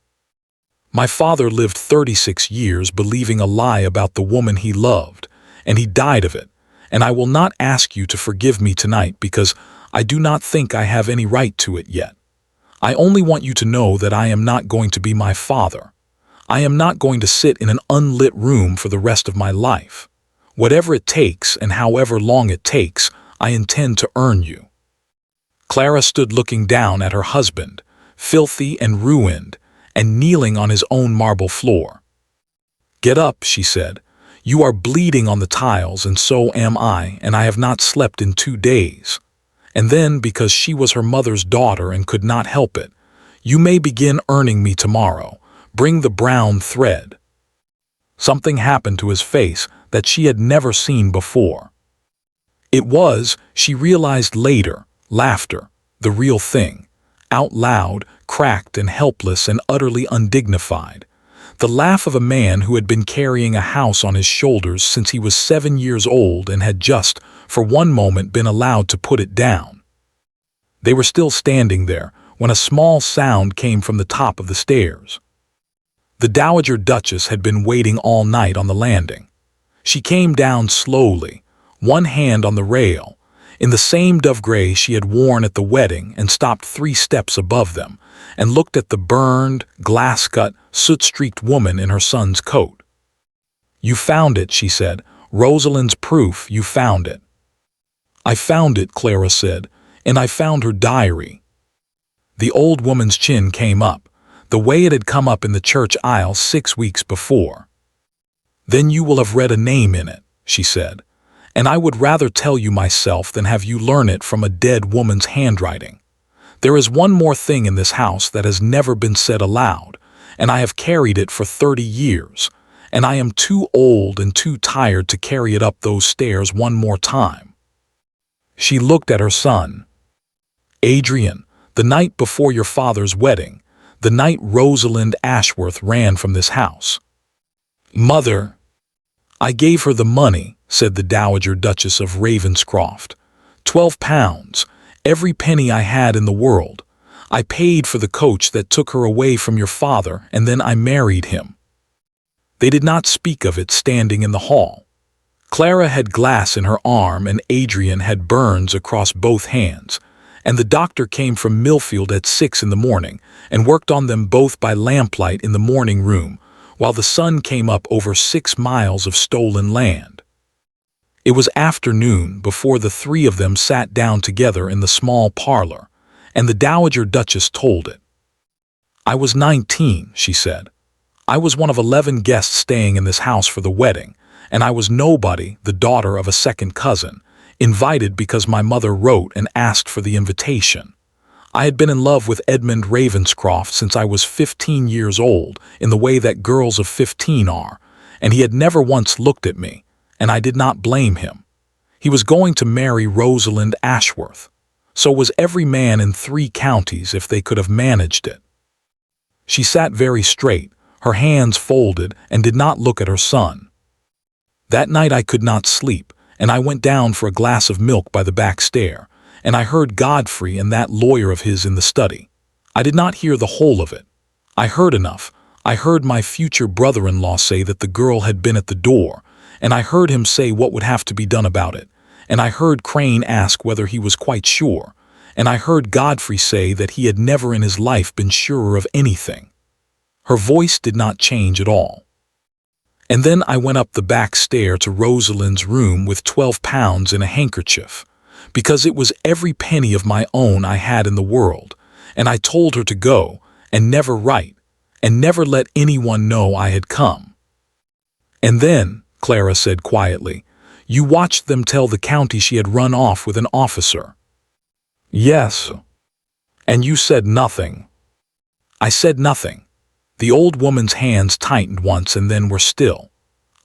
A: "My father lived 36 years believing a lie about the woman he loved, and he died of it, and I will not ask you to forgive me tonight because I do not think I have any right to it yet. I only want you to know that I am not going to be my father. I am not going to sit in an unlit room for the rest of my life. Whatever it takes and however long it takes, I intend to earn you." Clara stood looking down at her husband, filthy and ruined, and kneeling on his own marble floor. "Get up," she said. "You are bleeding on the tiles, and so am I, and I have not slept in 2 days." And then, because she was her mother's daughter and could not help it, "You may begin earning me tomorrow. Bring the brown thread." Something happened to his face that she had never seen before. It was, she realized later, laughter, the real thing, out loud, cracked and helpless and utterly undignified. The laugh of a man who had been carrying a house on his shoulders since he was 7 years old and had just, for one moment, been allowed to put it down. They were still standing there when a small sound came from the top of the stairs. The Dowager Duchess had been waiting all night on the landing. She came down slowly, one hand on the rail, in the same dove gray she had worn at the wedding, and stopped 3 steps above them, and looked at the burned, glass-cut, soot-streaked woman in her son's coat. "You found it," she said. "Rosalind's proof, you found it." "I found it," Clara said, "and I found her diary." The old woman's chin came up, the way it had come up in the church aisle 6 weeks before. "Then you will have read a name in it," she said, "and I would rather tell you myself than have you learn it from a dead woman's handwriting. There is one more thing in this house that has never been said aloud, and I have carried it for 30 years, and I am too old and too tired to carry it up those stairs one more time." She looked at her son. "Adrian, the night before your father's wedding, the night Rosalind Ashworth ran from this house." "Mother." "I gave her the money," said the Dowager Duchess of Ravenscroft. £12, every penny I had in the world. I paid for the coach that took her away from your father, and then I married him." They did not speak of it standing in the hall. Clara had glass in her arm and Adrian had burns across both hands, and the doctor came from Millfield at 6 in the morning and worked on them both by lamplight in the morning room, while the sun came up over 6 miles of stolen land. It was afternoon before the 3 of them sat down together in the small parlor, and the Dowager Duchess told it. "I was 19, she said. "I was one of 11 guests staying in this house for the wedding, and I was nobody, the daughter of a second cousin, invited because my mother wrote and asked for the invitation. I had been in love with Edmund Ravenscroft since I was 15 years old, in the way that girls of 15 are, and he had never once looked at me, and I did not blame him. He was going to marry Rosalind Ashworth. So was every man in 3 counties if they could have managed it." She sat very straight, her hands folded, and did not look at her son. "That night I could not sleep, and I went down for a glass of milk by the back stair, and I heard Godfrey and that lawyer of his in the study. I did not hear the whole of it. I heard enough. I heard my future brother-in-law say that the girl had been at the door, and I heard him say what would have to be done about it, and I heard Crane ask whether he was quite sure, and I heard Godfrey say that he had never in his life been surer of anything. Her voice did not change at all. And then I went up the back stair to Rosalind's room with 12 pounds in a handkerchief, because it was every penny of my own I had in the world, and I told her to go, and never write, and never let anyone know I had come. And then, Clara said quietly, you watched them tell the county she had run off with an officer. Yes. And you said nothing. I said nothing. The old woman's hands tightened once and then were still.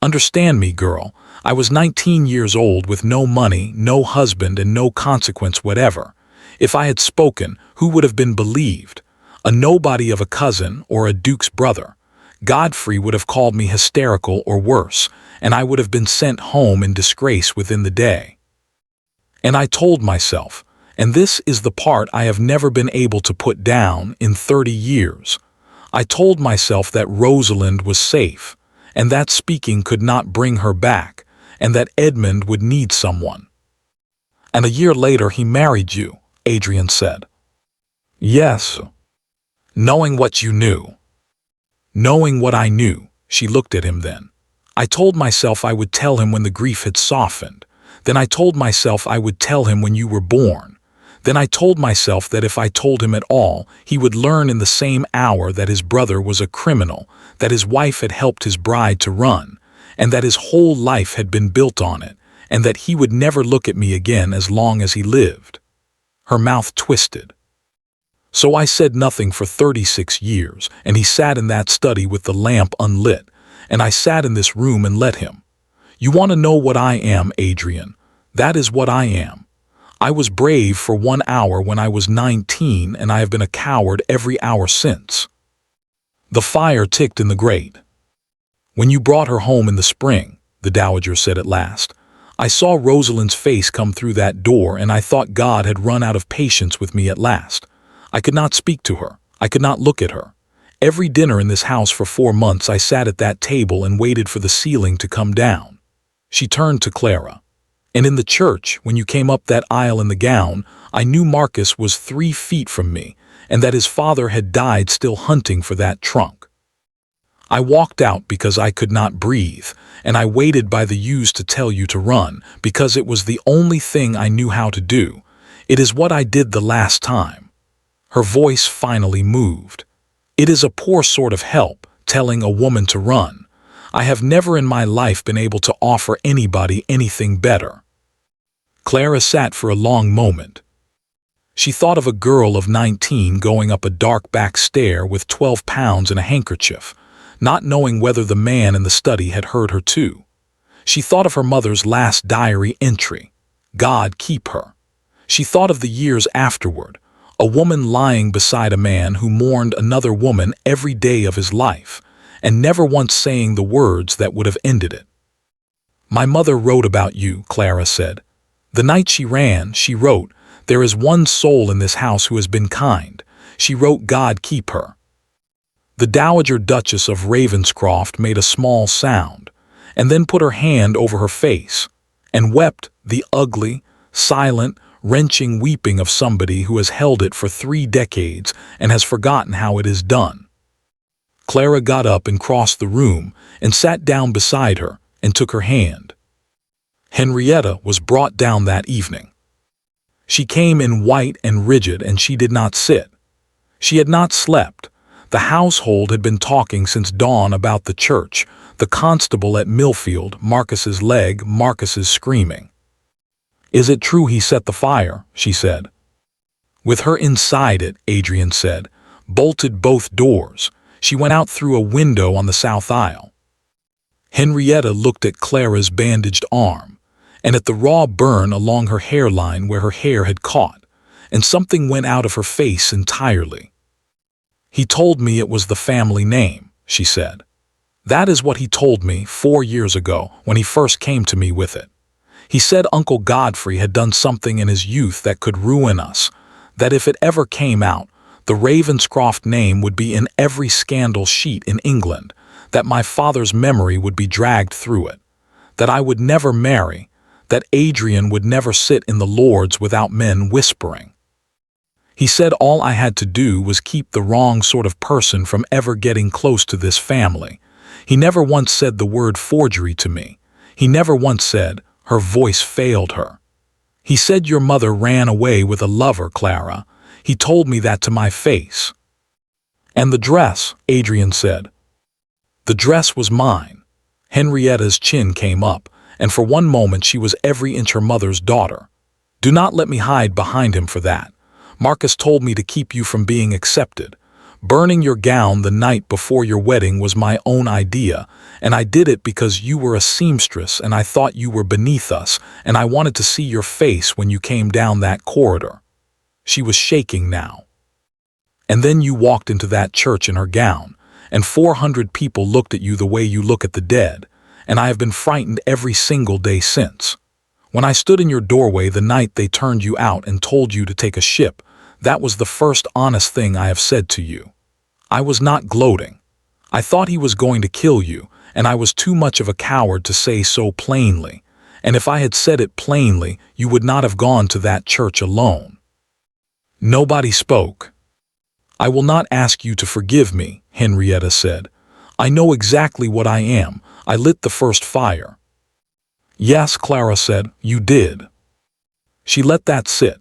A: Understand me, girl. I was 19 years old with no money, no husband, and no consequence whatever. If I had spoken, who would have been believed? A nobody of a cousin or a duke's brother. Godfrey would have called me hysterical or worse, and I would have been sent home in disgrace within the day. And I told myself, and this is the part I have never been able to put down in 30 years, I told myself that Rosalind was safe, and that speaking could not bring her back, and that Edmund would need someone. And a year later he married you, Adrian said. Yes. Knowing what you knew. Knowing what I knew, she looked at him then. I told myself I would tell him when the grief had softened. Then I told myself I would tell him when you were born. Then I told myself that if I told him at all, he would learn in the same hour that his brother was a criminal, that his wife had helped his bride to run, and that his whole life had been built on it, and that he would never look at me again as long as he lived. Her mouth twisted. So I said nothing for 36 years, and he sat in that study with the lamp unlit, and I sat in this room and let him. You want to know what I am, Adrian? That is what I am. I was brave for 1 hour when I was 19, and I have been a coward every hour since. The fire ticked in the grate. When you brought her home in the spring, the Dowager said at last, I saw Rosalind's face come through that door, and I thought God had run out of patience with me at last. I could not speak to her. I could not look at her. Every dinner in this house for 4 months I sat at that table and waited for the ceiling to come down. She turned to Clara. And in the church, when you came up that aisle in the gown, I knew Marcus was 3 feet from me, and that his father had died still hunting for that trunk. I walked out because I could not breathe, and I waited by the yews to tell you to run, because it was the only thing I knew how to do. It is what I did the last time. Her voice finally moved. It is a poor sort of help, telling a woman to run. I have never in my life been able to offer anybody anything better. Clara sat for a long moment. She thought of a girl of 19 going up a dark back stair with 12 pounds in a handkerchief, not knowing whether the man in the study had heard her too. She thought of her mother's last diary entry, God keep her. She thought of the years afterward, a woman lying beside a man who mourned another woman every day of his life, and never once saying the words that would have ended it. My mother wrote about you, Clara said. The night she ran, she wrote, there is one soul in this house who has been kind. She wrote God keep her. The Dowager Duchess of Ravenscroft made a small sound, and then put her hand over her face, and wept the ugly, silent, wrenching weeping of somebody who has held it for 3 decades and has forgotten how it is done. Clara got up and crossed the room and sat down beside her and took her hand. Henrietta was brought down that evening. She came in white and rigid, and she did not sit. She had not slept. The household had been talking since dawn about the church, the constable at Millfield, Marcus's leg, Marcus's screaming. Is it true he set the fire? She said. With her inside it, Adrian said, bolted both doors. She went out through a window on the south aisle. Henrietta looked at Clara's bandaged arm, and at the raw burn along her hairline where her hair had caught, and something went out of her face entirely. He told me it was the family name, she said. That is what he told me 4 years ago when he first came to me with it. He said Uncle Godfrey had done something in his youth that could ruin us, that if it ever came out, The Ravenscroft name would be in every scandal sheet in England, that my father's memory would be dragged through it, that I would never marry, that Adrian would never sit in the Lords without men whispering. He said all I had to do was keep the wrong sort of person from ever getting close to this family. He never once said the word forgery to me. He never once said, her voice failed her. He said your mother ran away with a lover, Clara. He told me that to my face. And the dress, Adrian said. The dress was mine. Henrietta's chin came up, and for one moment she was every inch her mother's daughter. Do not let me hide behind him for that. Marcus told me to keep you from being accepted. Burning your gown the night before your wedding was my own idea, and I did it because you were a seamstress and I thought you were beneath us, and I wanted to see your face when you came down that corridor. She was shaking now. And then you walked into that church in her gown, and 400 people looked at you the way you look at the dead, and I have been frightened every single day since. When I stood in your doorway the night they turned you out and told you to take a ship, that was the first honest thing I have said to you. I was not gloating. I thought he was going to kill you, and I was too much of a coward to say so plainly, and if I had said it plainly, you would not have gone to that church alone. Nobody spoke. I will not ask you to forgive me, Henrietta said. I know exactly what I am. I lit the first fire. Yes, Clara said, you did. She let that sit.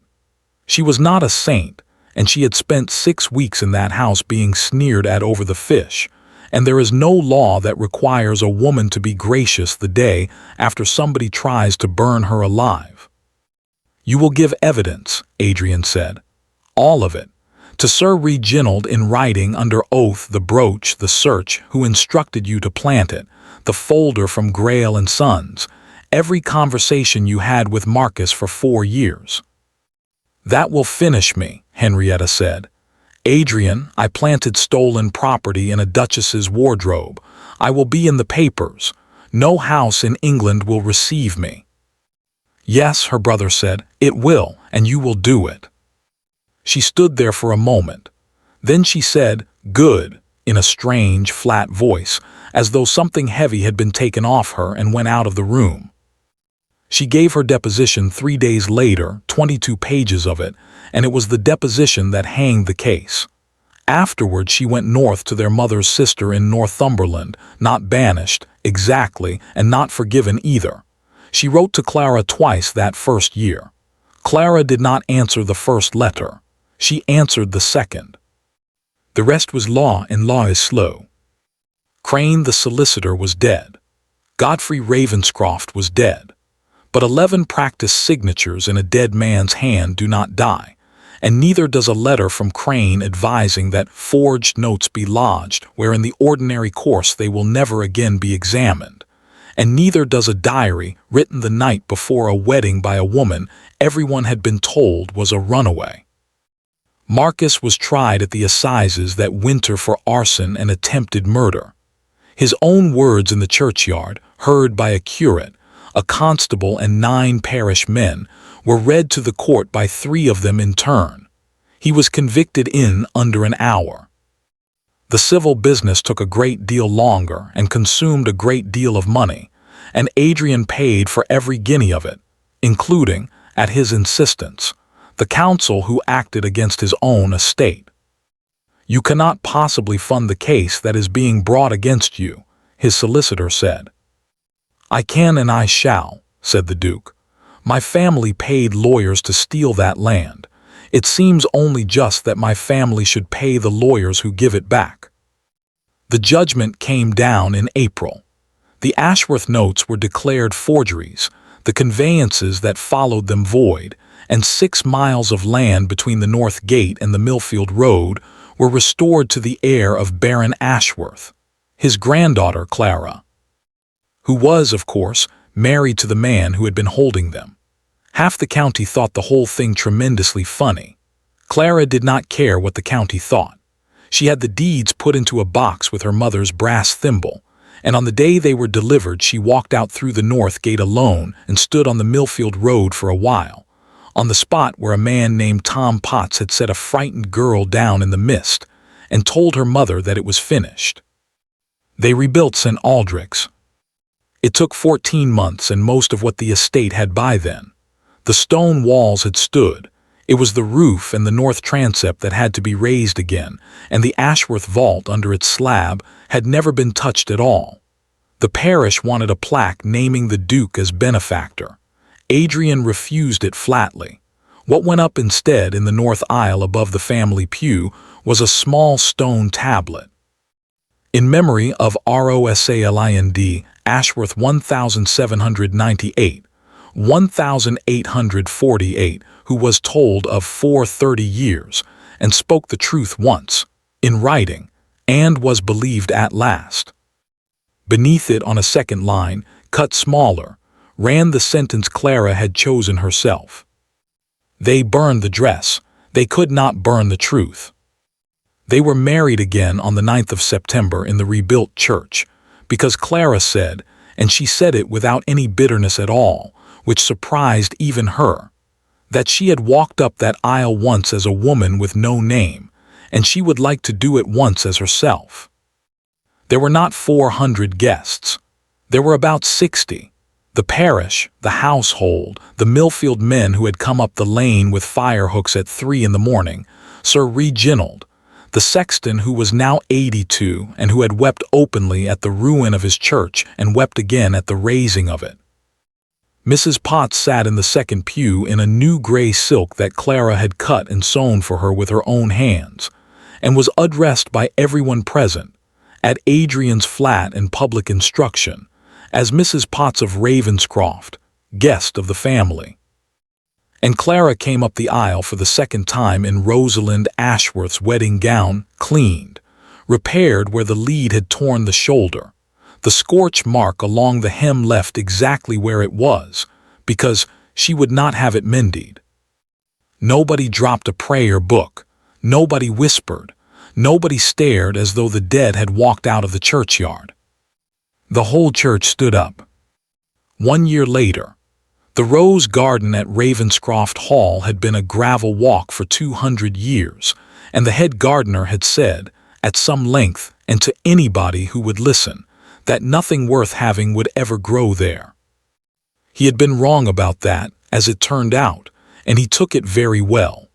A: She was not a saint, and she had spent 6 weeks in that house being sneered at over the fish, and there is no law that requires a woman to be gracious the day after somebody tries to burn her alive. You will give evidence, Adrian said. All of it. To Sir Reginald in writing under oath the brooch, the search, who instructed you to plant it, the folder from Grail and Sons, every conversation you had with Marcus for 4 years. That will finish me, Henrietta said. Adrian, I planted stolen property in a duchess's wardrobe. I will be in the papers. No house in England will receive me. Yes, her brother said, it will, and you will do it. She stood there for a moment. Then she said, good, in a strange, flat voice, as though something heavy had been taken off her, and went out of the room. She gave her deposition 3 days later, 22 pages of it, and it was the deposition that hanged the case. Afterward she went north to their mother's sister in Northumberland, not banished, exactly, and not forgiven either. She wrote to Clara twice that first year. Clara did not answer the first letter. She answered the second. The rest was law, and law is slow. Crane the solicitor was dead. Godfrey Ravenscroft was dead. But 11 practiced signatures in a dead man's hand do not die, and neither does a letter from Crane advising that forged notes be lodged where in the ordinary course they will never again be examined, and neither does a diary written the night before a wedding by a woman everyone had been told was a runaway. Marcus was tried at the assizes that winter for arson and attempted murder. His own words in the churchyard, heard by a curate, a constable, and 9 parish men, were read to the court by 3 of them in turn. He was convicted in under an hour. The civil business took a great deal longer and consumed a great deal of money, and Adrian paid for every guinea of it, including, at his insistence, the counsel who acted against his own estate. You cannot possibly fund the case that is being brought against you, his solicitor said. I can and I shall, said the Duke. My family paid lawyers to steal that land. It seems only just that my family should pay the lawyers who give it back. The judgment came down in April. The Ashworth notes were declared forgeries, the conveyances that followed them void, and 6 miles of land between the North Gate and the Millfield Road were restored to the heir of Baron Ashworth, his granddaughter Clara, who was, of course, married to the man who had been holding them. Half the county thought the whole thing tremendously funny. Clara did not care what the county thought. She had the deeds put into a box with her mother's brass thimble, and on the day they were delivered she walked out through the North Gate alone and stood on the Millfield Road for a while, on the spot where a man named Tom Potts had set a frightened girl down in the mist and told her mother that it was finished. They rebuilt St. Aldrich's. It took 14 months and most of what the estate had by then. The stone walls had stood. It was the roof and the north transept that had to be raised again, and the Ashworth vault under its slab had never been touched at all. The parish wanted a plaque naming the Duke as benefactor. Adrian refused it flatly. What went up instead in the north aisle above the family pew was a small stone tablet. In memory of Rosalind Ashworth 1798, 1848, who was told of for 30 years and spoke the truth once, in writing, and was believed at last. Beneath it on a second line, cut smaller, ran the sentence Clara had chosen herself. They burned the dress. They could not burn the truth. They were married again on the 9th of September in the rebuilt church, because Clara said, and she said it without any bitterness at all, which surprised even her, that she had walked up that aisle once as a woman with no name, and she would like to do it once as herself. There were not 400 guests. There were about 60. The parish, the household, the Millfield men who had come up the lane with fire hooks at 3 in the morning, Sir Reginald, the sexton who was now 82 and who had wept openly at the ruin of his church and wept again at the raising of it. Mrs. Potts sat in the second pew in a new gray silk that Clara had cut and sewn for her with her own hands, and was addressed by everyone present, at Adrian's flat and public instruction, as Mrs. Potts of Ravenscroft, guest of the family. And Clara came up the aisle for the second time in Rosalind Ashworth's wedding gown, cleaned, repaired where the lead had torn the shoulder, the scorch mark along the hem left exactly where it was, because she would not have it mended. Nobody dropped a prayer book, nobody whispered, nobody stared as though the dead had walked out of the churchyard. The whole church stood up. 1 year later, the Rose Garden at Ravenscroft Hall had been a gravel walk for 200 years, and the head gardener had said, at some length and to anybody who would listen, that nothing worth having would ever grow there. He had been wrong about that, as it turned out, and he took it very well.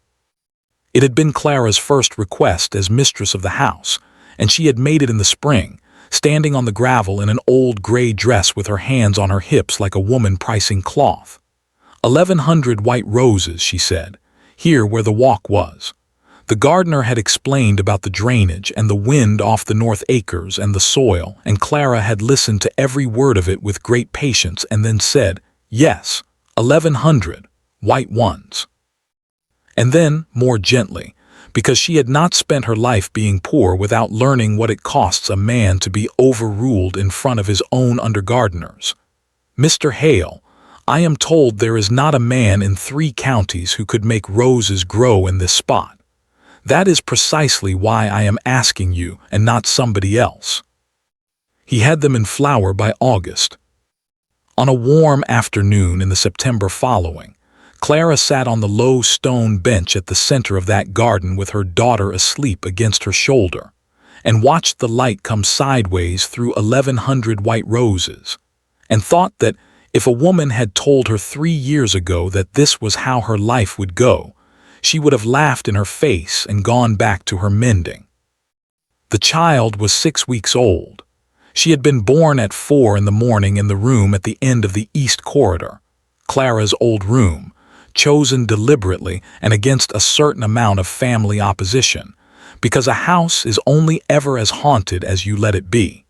A: It had been Clara's first request as mistress of the house, and she had made it in the spring, standing on the gravel in an old gray dress with her hands on her hips like a woman pricing cloth. 1,100 white roses, she said, here where the walk was. The gardener had explained about the drainage and the wind off the north acres and the soil, and Clara had listened to every word of it with great patience and then said, yes, 1,100 white ones. And then, more gently, because she had not spent her life being poor without learning what it costs a man to be overruled in front of his own undergardeners. Mr. Hale, I am told there is not a man in 3 counties who could make roses grow in this spot. That is precisely why I am asking you and not somebody else. He had them in flower by August. On a warm afternoon in the September following, Clara sat on the low stone bench at the center of that garden with her daughter asleep against her shoulder, and watched the light come sideways through 1,100 white roses, and thought that if a woman had told her 3 years ago that this was how her life would go, she would have laughed in her face and gone back to her mending. The child was 6 weeks old. She had been born at 4 in the morning in the room at the end of the east corridor, Clara's old room, chosen deliberately and against a certain amount of family opposition, because a house is only ever as haunted as you let it be.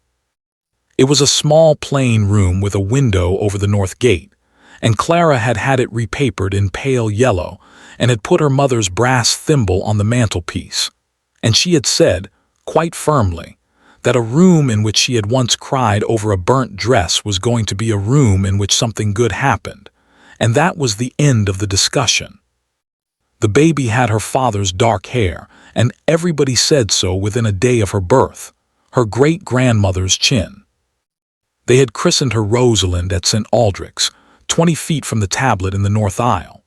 A: It was a small plain room with a window over the north gate, and Clara had had it repapered in pale yellow and had put her mother's brass thimble on the mantelpiece, and she had said, quite firmly, that a room in which she had once cried over a burnt dress was going to be a room in which something good happened, and that was the end of the discussion. The baby had her father's dark hair, and everybody said so within a day of her birth, her great-grandmother's chin. They had christened her Rosalind at St. Aldrich's, 20 feet from the tablet in the north aisle.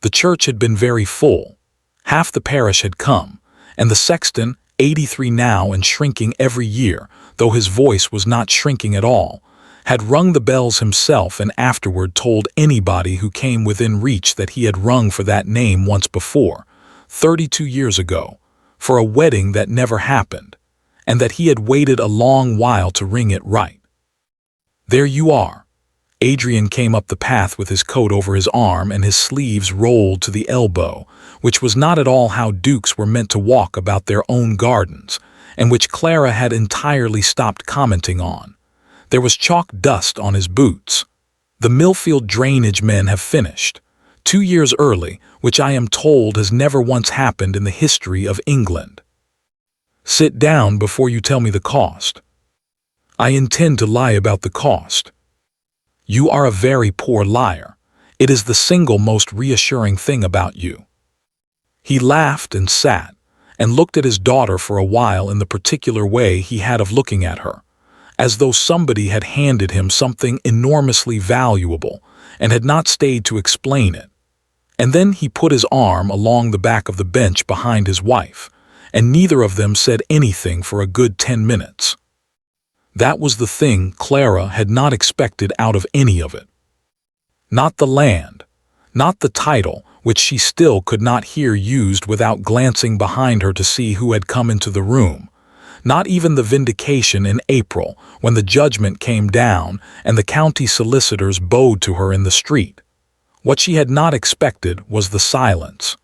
A: The church had been very full. Half the parish had come, and the sexton, 83 now and shrinking every year, though his voice was not shrinking at all, had rung the bells himself and afterward told anybody who came within reach that he had rung for that name once before, 32 years ago, for a wedding that never happened, and that he had waited a long while to ring it right. There you are. Adrian came up the path with his coat over his arm and his sleeves rolled to the elbow, which was not at all how dukes were meant to walk about their own gardens, and which Clara had entirely stopped commenting on. There was chalk dust on his boots. The Millfield drainage men have finished, 2 years early, which I am told has never once happened in the history of England. Sit down before you tell me the cost. I intend to lie about the cost. You are a very poor liar. It is the single most reassuring thing about you. He laughed and sat, and looked at his daughter for a while in the particular way he had of looking at her, as though somebody had handed him something enormously valuable and had not stayed to explain it. And then he put his arm along the back of the bench behind his wife, and neither of them said anything for a good 10 minutes. That was the thing Clara had not expected out of any of it. Not the land, not the title, which she still could not hear used without glancing behind her to see who had come into the room, not even the vindication in April when the judgment came down and the county solicitors bowed to her in the street. What she had not expected was the silence.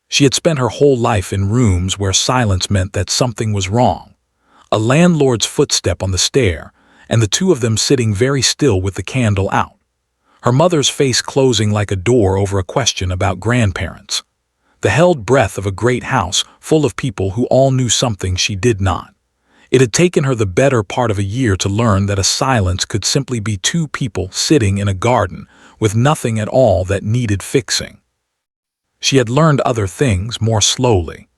A: She had spent her whole life in rooms where silence meant that something was wrong. A landlord's footstep on the stair, and the two of them sitting very still with the candle out. Her mother's face closing like a door over a question about grandparents. The held breath of a great house full of people who all knew something she did not. It had taken her the better part of a year to learn that a silence could simply be two people sitting in a garden with nothing at all that needed fixing. She had learned other things more slowly.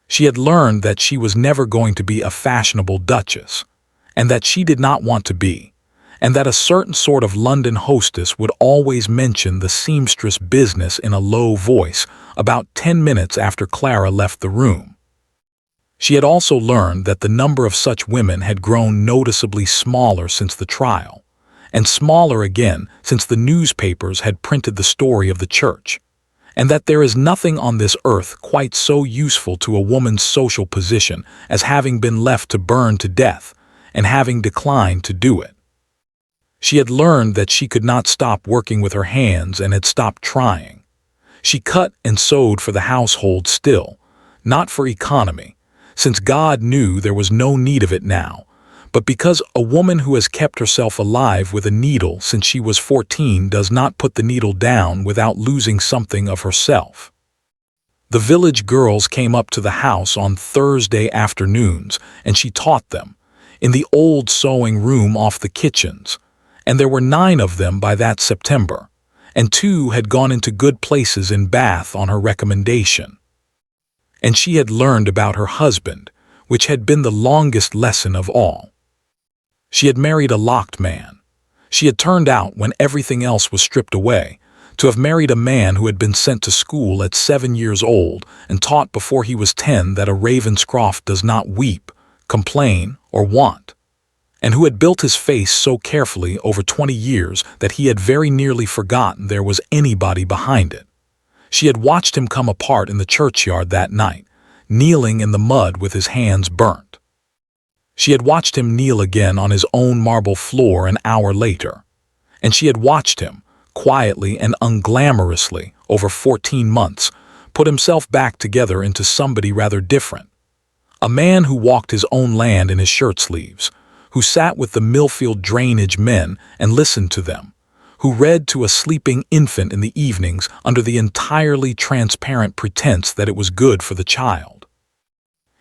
A: She had learned that she was never going to be a fashionable duchess, and that she did not want to be, and that a certain sort of London hostess would always mention the seamstress business in a low voice about 10 minutes after Clara left the room. She had also learned that the number of such women had grown noticeably smaller since the trial, and smaller again since the newspapers had printed the story of the church, and that there is nothing on this earth quite so useful to a woman's social position as having been left to burn to death and having declined to do it. She had learned that she could not stop working with her hands and had stopped trying. She cut and sewed for the household still, not for economy, since God knew there was no need of it now, but because a woman who has kept herself alive with a needle since she was 14 does not put the needle down without losing something of herself. The village girls came up to the house on Thursday afternoons, and she taught them, in the old sewing room off the kitchens, and there were 9 of them by that September, and 2 had gone into good places in Bath on her recommendation. And she had learned about her husband, which had been the longest lesson of all. She had married a locked man. She had turned out, when everything else was stripped away, to have married a man who had been sent to school at 7 years old and taught before he was 10 that a Ravenscroft does not weep, complain, or want, and who had built his face so carefully over 20 years that he had very nearly forgotten there was anybody behind it. She had watched him come apart in the churchyard that night, kneeling in the mud with his hands burnt. She had watched him kneel again on his own marble floor an hour later, and she had watched him, quietly and unglamorously, over 14 months, put himself back together into somebody rather different. A man who walked his own land in his shirt sleeves, who sat with the Millfield drainage men and listened to them, who read to a sleeping infant in the evenings under the entirely transparent pretense that it was good for the child.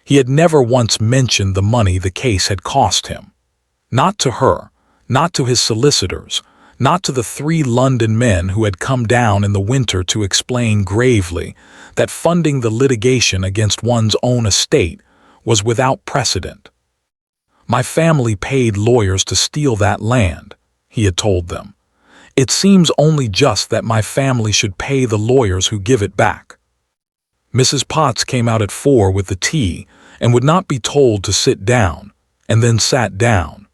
A: He had never once mentioned the money the case had cost him. Not to her, not to his solicitors, not to the 3 London men who had come down in the winter to explain gravely that funding the litigation against one's own estate was without precedent. My family paid lawyers to steal that land, he had told them. It seems only just that my family should pay the lawyers who give it back." Mrs. Potts came out at 4 with the tea and would not be told to sit down, and then sat down.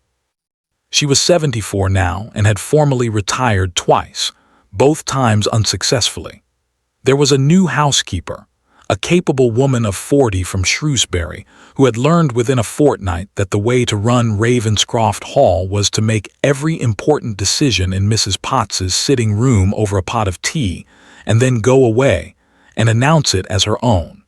A: She was 74 now and had formally retired twice, both times unsuccessfully. There was a new housekeeper, a capable woman of 40 from Shrewsbury, who had learned within a fortnight that the way to run Ravenscroft Hall was to make every important decision in Mrs. Potts's sitting room over a pot of tea, and then go away and announce it as her own.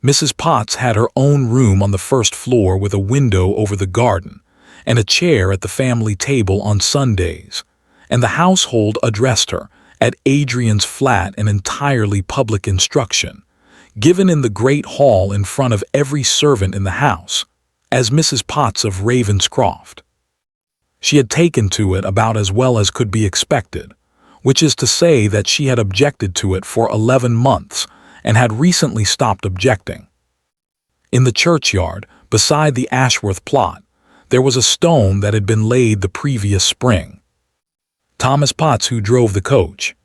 A: Mrs. Potts had her own room on the first floor with a window over the garden, and a chair at the family table on Sundays, and the household addressed her at Adrian's flat an entirely public instruction, given in the great hall in front of every servant in the house, as Mrs. Potts of Ravenscroft. She had taken to it about as well as could be expected, which is to say that she had objected to it for 11 months and had recently stopped objecting. In the churchyard, beside the Ashworth plot, there was a stone that had been laid the previous spring. Thomas Potts, who drove the coach.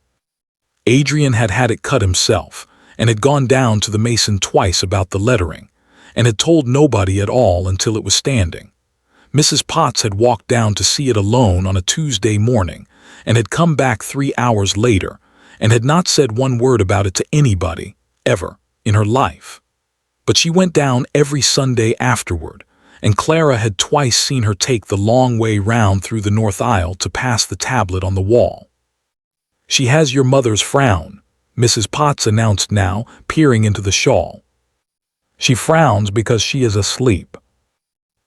A: Adrian had had it cut himself, and had gone down to the mason twice about the lettering, and had told nobody at all until it was standing. Mrs. Potts had walked down to see it alone on a Tuesday morning, and had come back 3 hours later, and had not said one word about it to anybody, ever, in her life. But she went down every Sunday afterward, and Clara had twice seen her take the long way round through the north aisle to pass the tablet on the wall. "She has your mother's frown," Mrs. Potts announced now, peering into the shawl. "She frowns because she is asleep.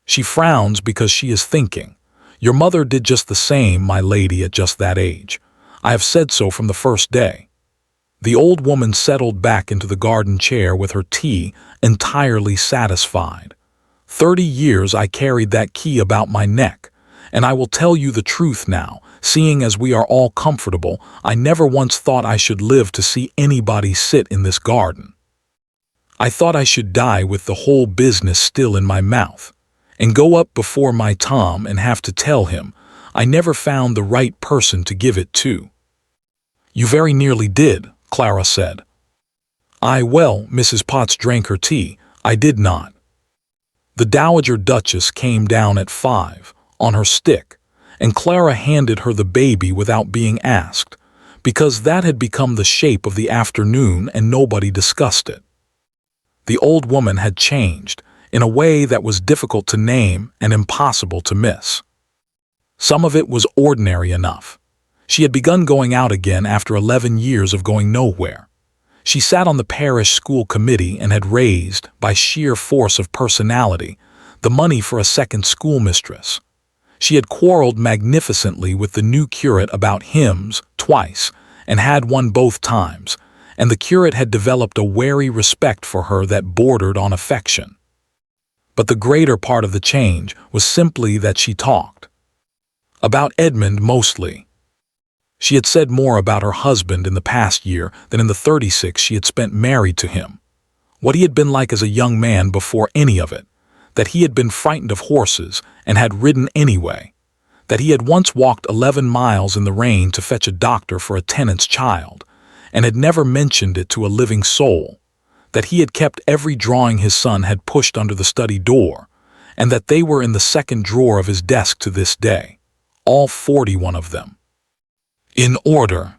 A: She frowns because she is thinking. Your mother did just the same, my lady, at just that age. I have said so from the first day." The old woman settled back into the garden chair with her tea, entirely satisfied. 30 years I carried that key about my neck, and I will tell you the truth now, seeing as we are all comfortable, I never once thought I should live to see anybody sit in this garden. I thought I should die with the whole business still in my mouth, and go up before my Tom and have to tell him I never found the right person to give it to. "You very nearly did," Clara said. Well, Mrs. Potts drank her tea. "I did not." The Dowager Duchess came down at 5, on her stick, and Clara handed her the baby without being asked, because that had become the shape of the afternoon and nobody discussed it. The old woman had changed, in a way that was difficult to name and impossible to miss. Some of it was ordinary enough. She had begun going out again after 11 years of going nowhere. She sat on the parish school committee and had raised, by sheer force of personality, the money for a second schoolmistress. She had quarreled magnificently with the new curate about hymns twice, and had won both times, and the curate had developed a wary respect for her that bordered on affection. But the greater part of the change was simply that she talked. About Edmund mostly. She had said more about her husband in the past year than in the 36 she had spent married to him. What he had been like as a young man before any of it, that he had been frightened of horses and had ridden anyway, that he had once walked 11 miles in the rain to fetch a doctor for a tenant's child, and had never mentioned it to a living soul, that he had kept every drawing his son had pushed under the study door, and that they were in the second drawer of his desk to this day, all 41 of them. In order.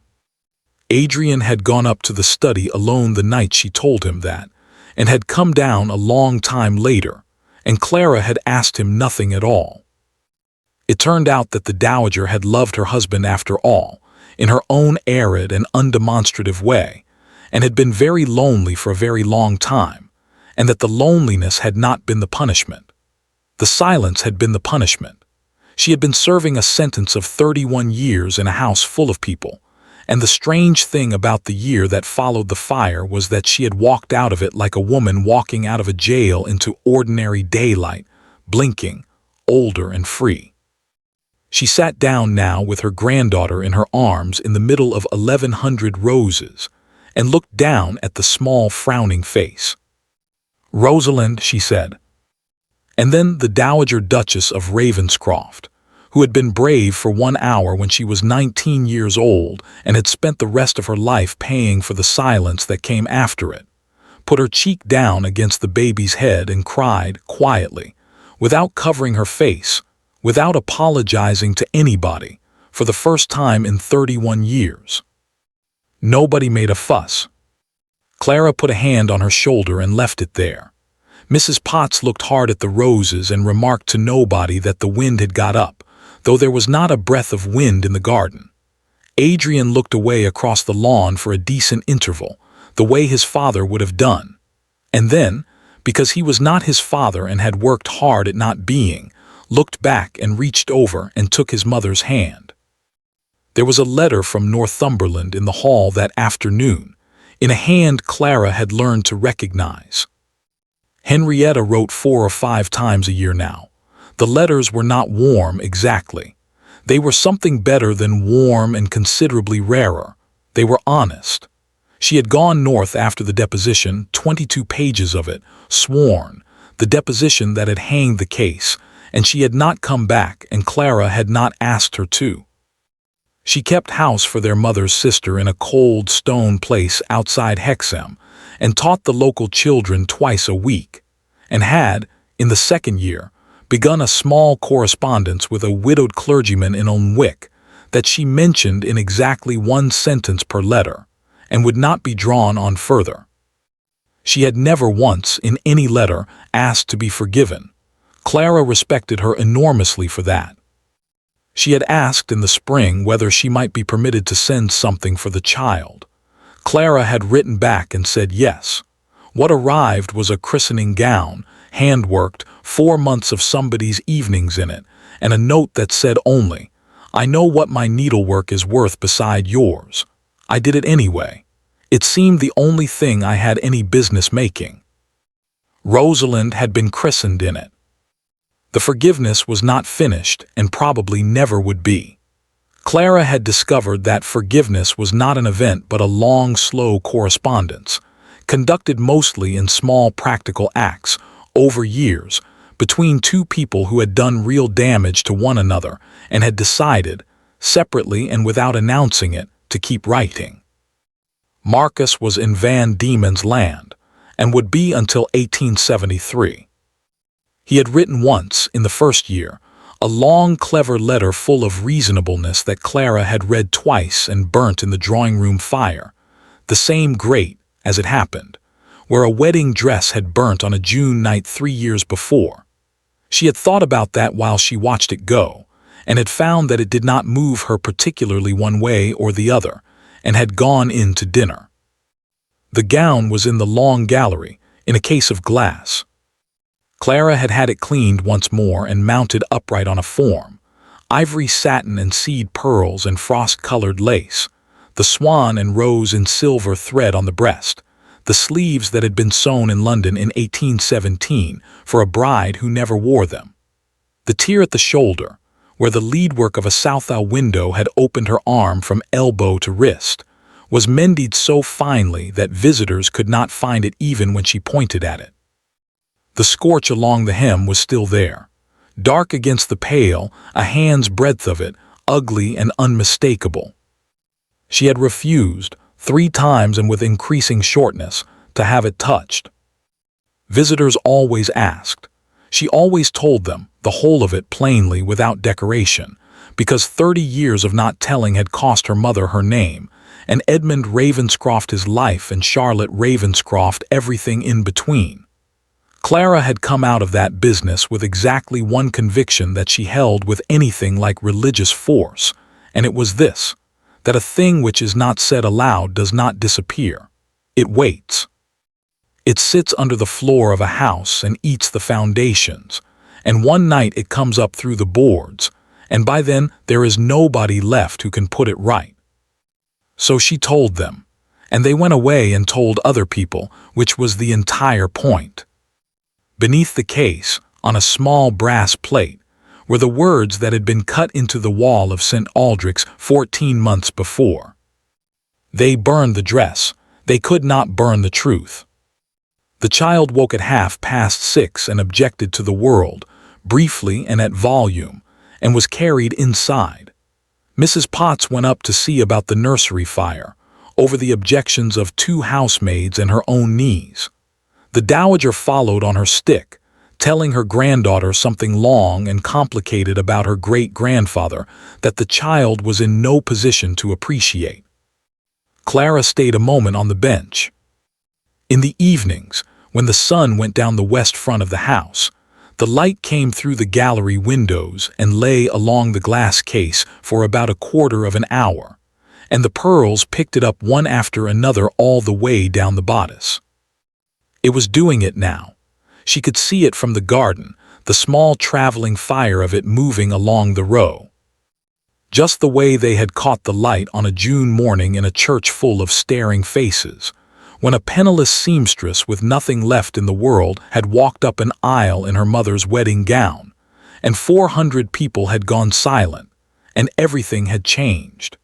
A: Adrian had gone up to the study alone the night she told him that, and had come down a long time later, and Clara had asked him nothing at all. It turned out that the Dowager had loved her husband after all, in her own arid and undemonstrative way, and had been very lonely for a very long time, and that the loneliness had not been the punishment. The silence had been the punishment. She had been serving a sentence of 31 years in a house full of people, and the strange thing about the year that followed the fire was that she had walked out of it like a woman walking out of a jail into ordinary daylight, blinking, older and free. She sat down now with her granddaughter in her arms in the middle of 1,100 roses, and looked down at the small frowning face. "Rosalind," she said. And then the Dowager Duchess of Ravenscroft, who had been brave for 1 hour when she was 19 years old and had spent the rest of her life paying for the silence that came after it, put her cheek down against the baby's head and cried quietly, without covering her face, without apologizing to anybody, for the first time in 31 years. Nobody made a fuss. Clara put a hand on her shoulder and left it there. Mrs. Potts looked hard at the roses and remarked to nobody that the wind had got up, though there was not a breath of wind in the garden. Adrian looked away across the lawn for a decent interval, the way his father would have done. And then, because he was not his father and had worked hard at not being, looked back and reached over and took his mother's hand. There was a letter from Northumberland in the hall that afternoon, in a hand Clara had learned to recognize. Henrietta wrote 4 or 5 times a year now. The letters were not warm exactly. They were something better than warm and considerably rarer. They were honest. She had gone north after the deposition, 22 pages of it, sworn, the deposition that had hanged the case, and she had not come back, and Clara had not asked her to. She kept house for their mother's sister in a cold stone place outside Hexham, and taught the local children twice a week, and had, in the 2nd year, begun a small correspondence with a widowed clergyman in Alnwick that she mentioned in exactly 1 sentence per letter, and would not be drawn on further. She had never once, in any letter, asked to be forgiven. Clara respected her enormously for that. She had asked in the spring whether she might be permitted to send something for the child. Clara had written back and said yes. What arrived was a christening gown, hand-worked, 4 months of somebody's evenings in it, and a note that said only, "I know what my needlework is worth beside yours. I did it anyway. It seemed the only thing I had any business making." Rosalind had been christened in it. The forgiveness was not finished and probably never would be. Clara had discovered that forgiveness was not an event but a long, slow correspondence, conducted mostly in small practical acts, over years, between 2 people who had done real damage to one another and had decided, separately and without announcing it, to keep writing. Marcus was in Van Diemen's Land, and would be until 1873. He had written once, in the 1st year, a long, clever letter full of reasonableness that Clara had read twice and burnt in the drawing-room fire, the same grate, as it happened, where a wedding dress had burnt on a June night 3 years before. She had thought about that while she watched it go, and had found that it did not move her particularly one way or the other, and had gone in to dinner. The gown was in the long gallery, in a case of glass. Clara had had it cleaned once more and mounted upright on a form, ivory satin and seed pearls and frost-colored lace, the swan and rose in silver thread on the breast, the sleeves that had been sewn in London in 1817 for a bride who never wore them. The tear at the shoulder, where the leadwork of a Southall window had opened her arm from elbow to wrist, was mended so finely that visitors could not find it even when she pointed at it. The scorch along the hem was still there, dark against the pale, a hand's breadth of it, ugly and unmistakable. She had refused, 3 times and with increasing shortness, to have it touched. Visitors always asked. She always told them, the whole of it plainly without decoration, because 30 years of not telling had cost her mother her name, and Edmund Ravenscroft his life and Charlotte Ravenscroft everything in between. Clara had come out of that business with exactly one conviction that she held with anything like religious force, and it was this, that a thing which is not said aloud does not disappear. It waits. It sits under the floor of a house and eats the foundations, and one night it comes up through the boards, and by then there is nobody left who can put it right. So she told them, and they went away and told other people, which was the entire point. Beneath the case, on a small brass plate, were the words that had been cut into the wall of St. Aldrich's 14 months before. They burned the dress. They could not burn the truth. The child woke at 6:30 and objected to the world, briefly and at volume, and was carried inside. Mrs. Potts went up to see about the nursery fire, over the objections of 2 housemaids and her own niece. The dowager followed on her stick, telling her granddaughter something long and complicated about her great-grandfather that the child was in no position to appreciate. Clara stayed a moment on the bench. In the evenings, when the sun went down the west front of the house, the light came through the gallery windows and lay along the glass case for about a quarter of an hour, and the pearls picked it up one after another all the way down the bodice. It was doing it now. She could see it from the garden, the small traveling fire of it moving along the row. Just the way they had caught the light on a June morning in a church full of staring faces, when a penniless seamstress with nothing left in the world had walked up an aisle in her mother's wedding gown, and 400 people had gone silent, and everything had changed.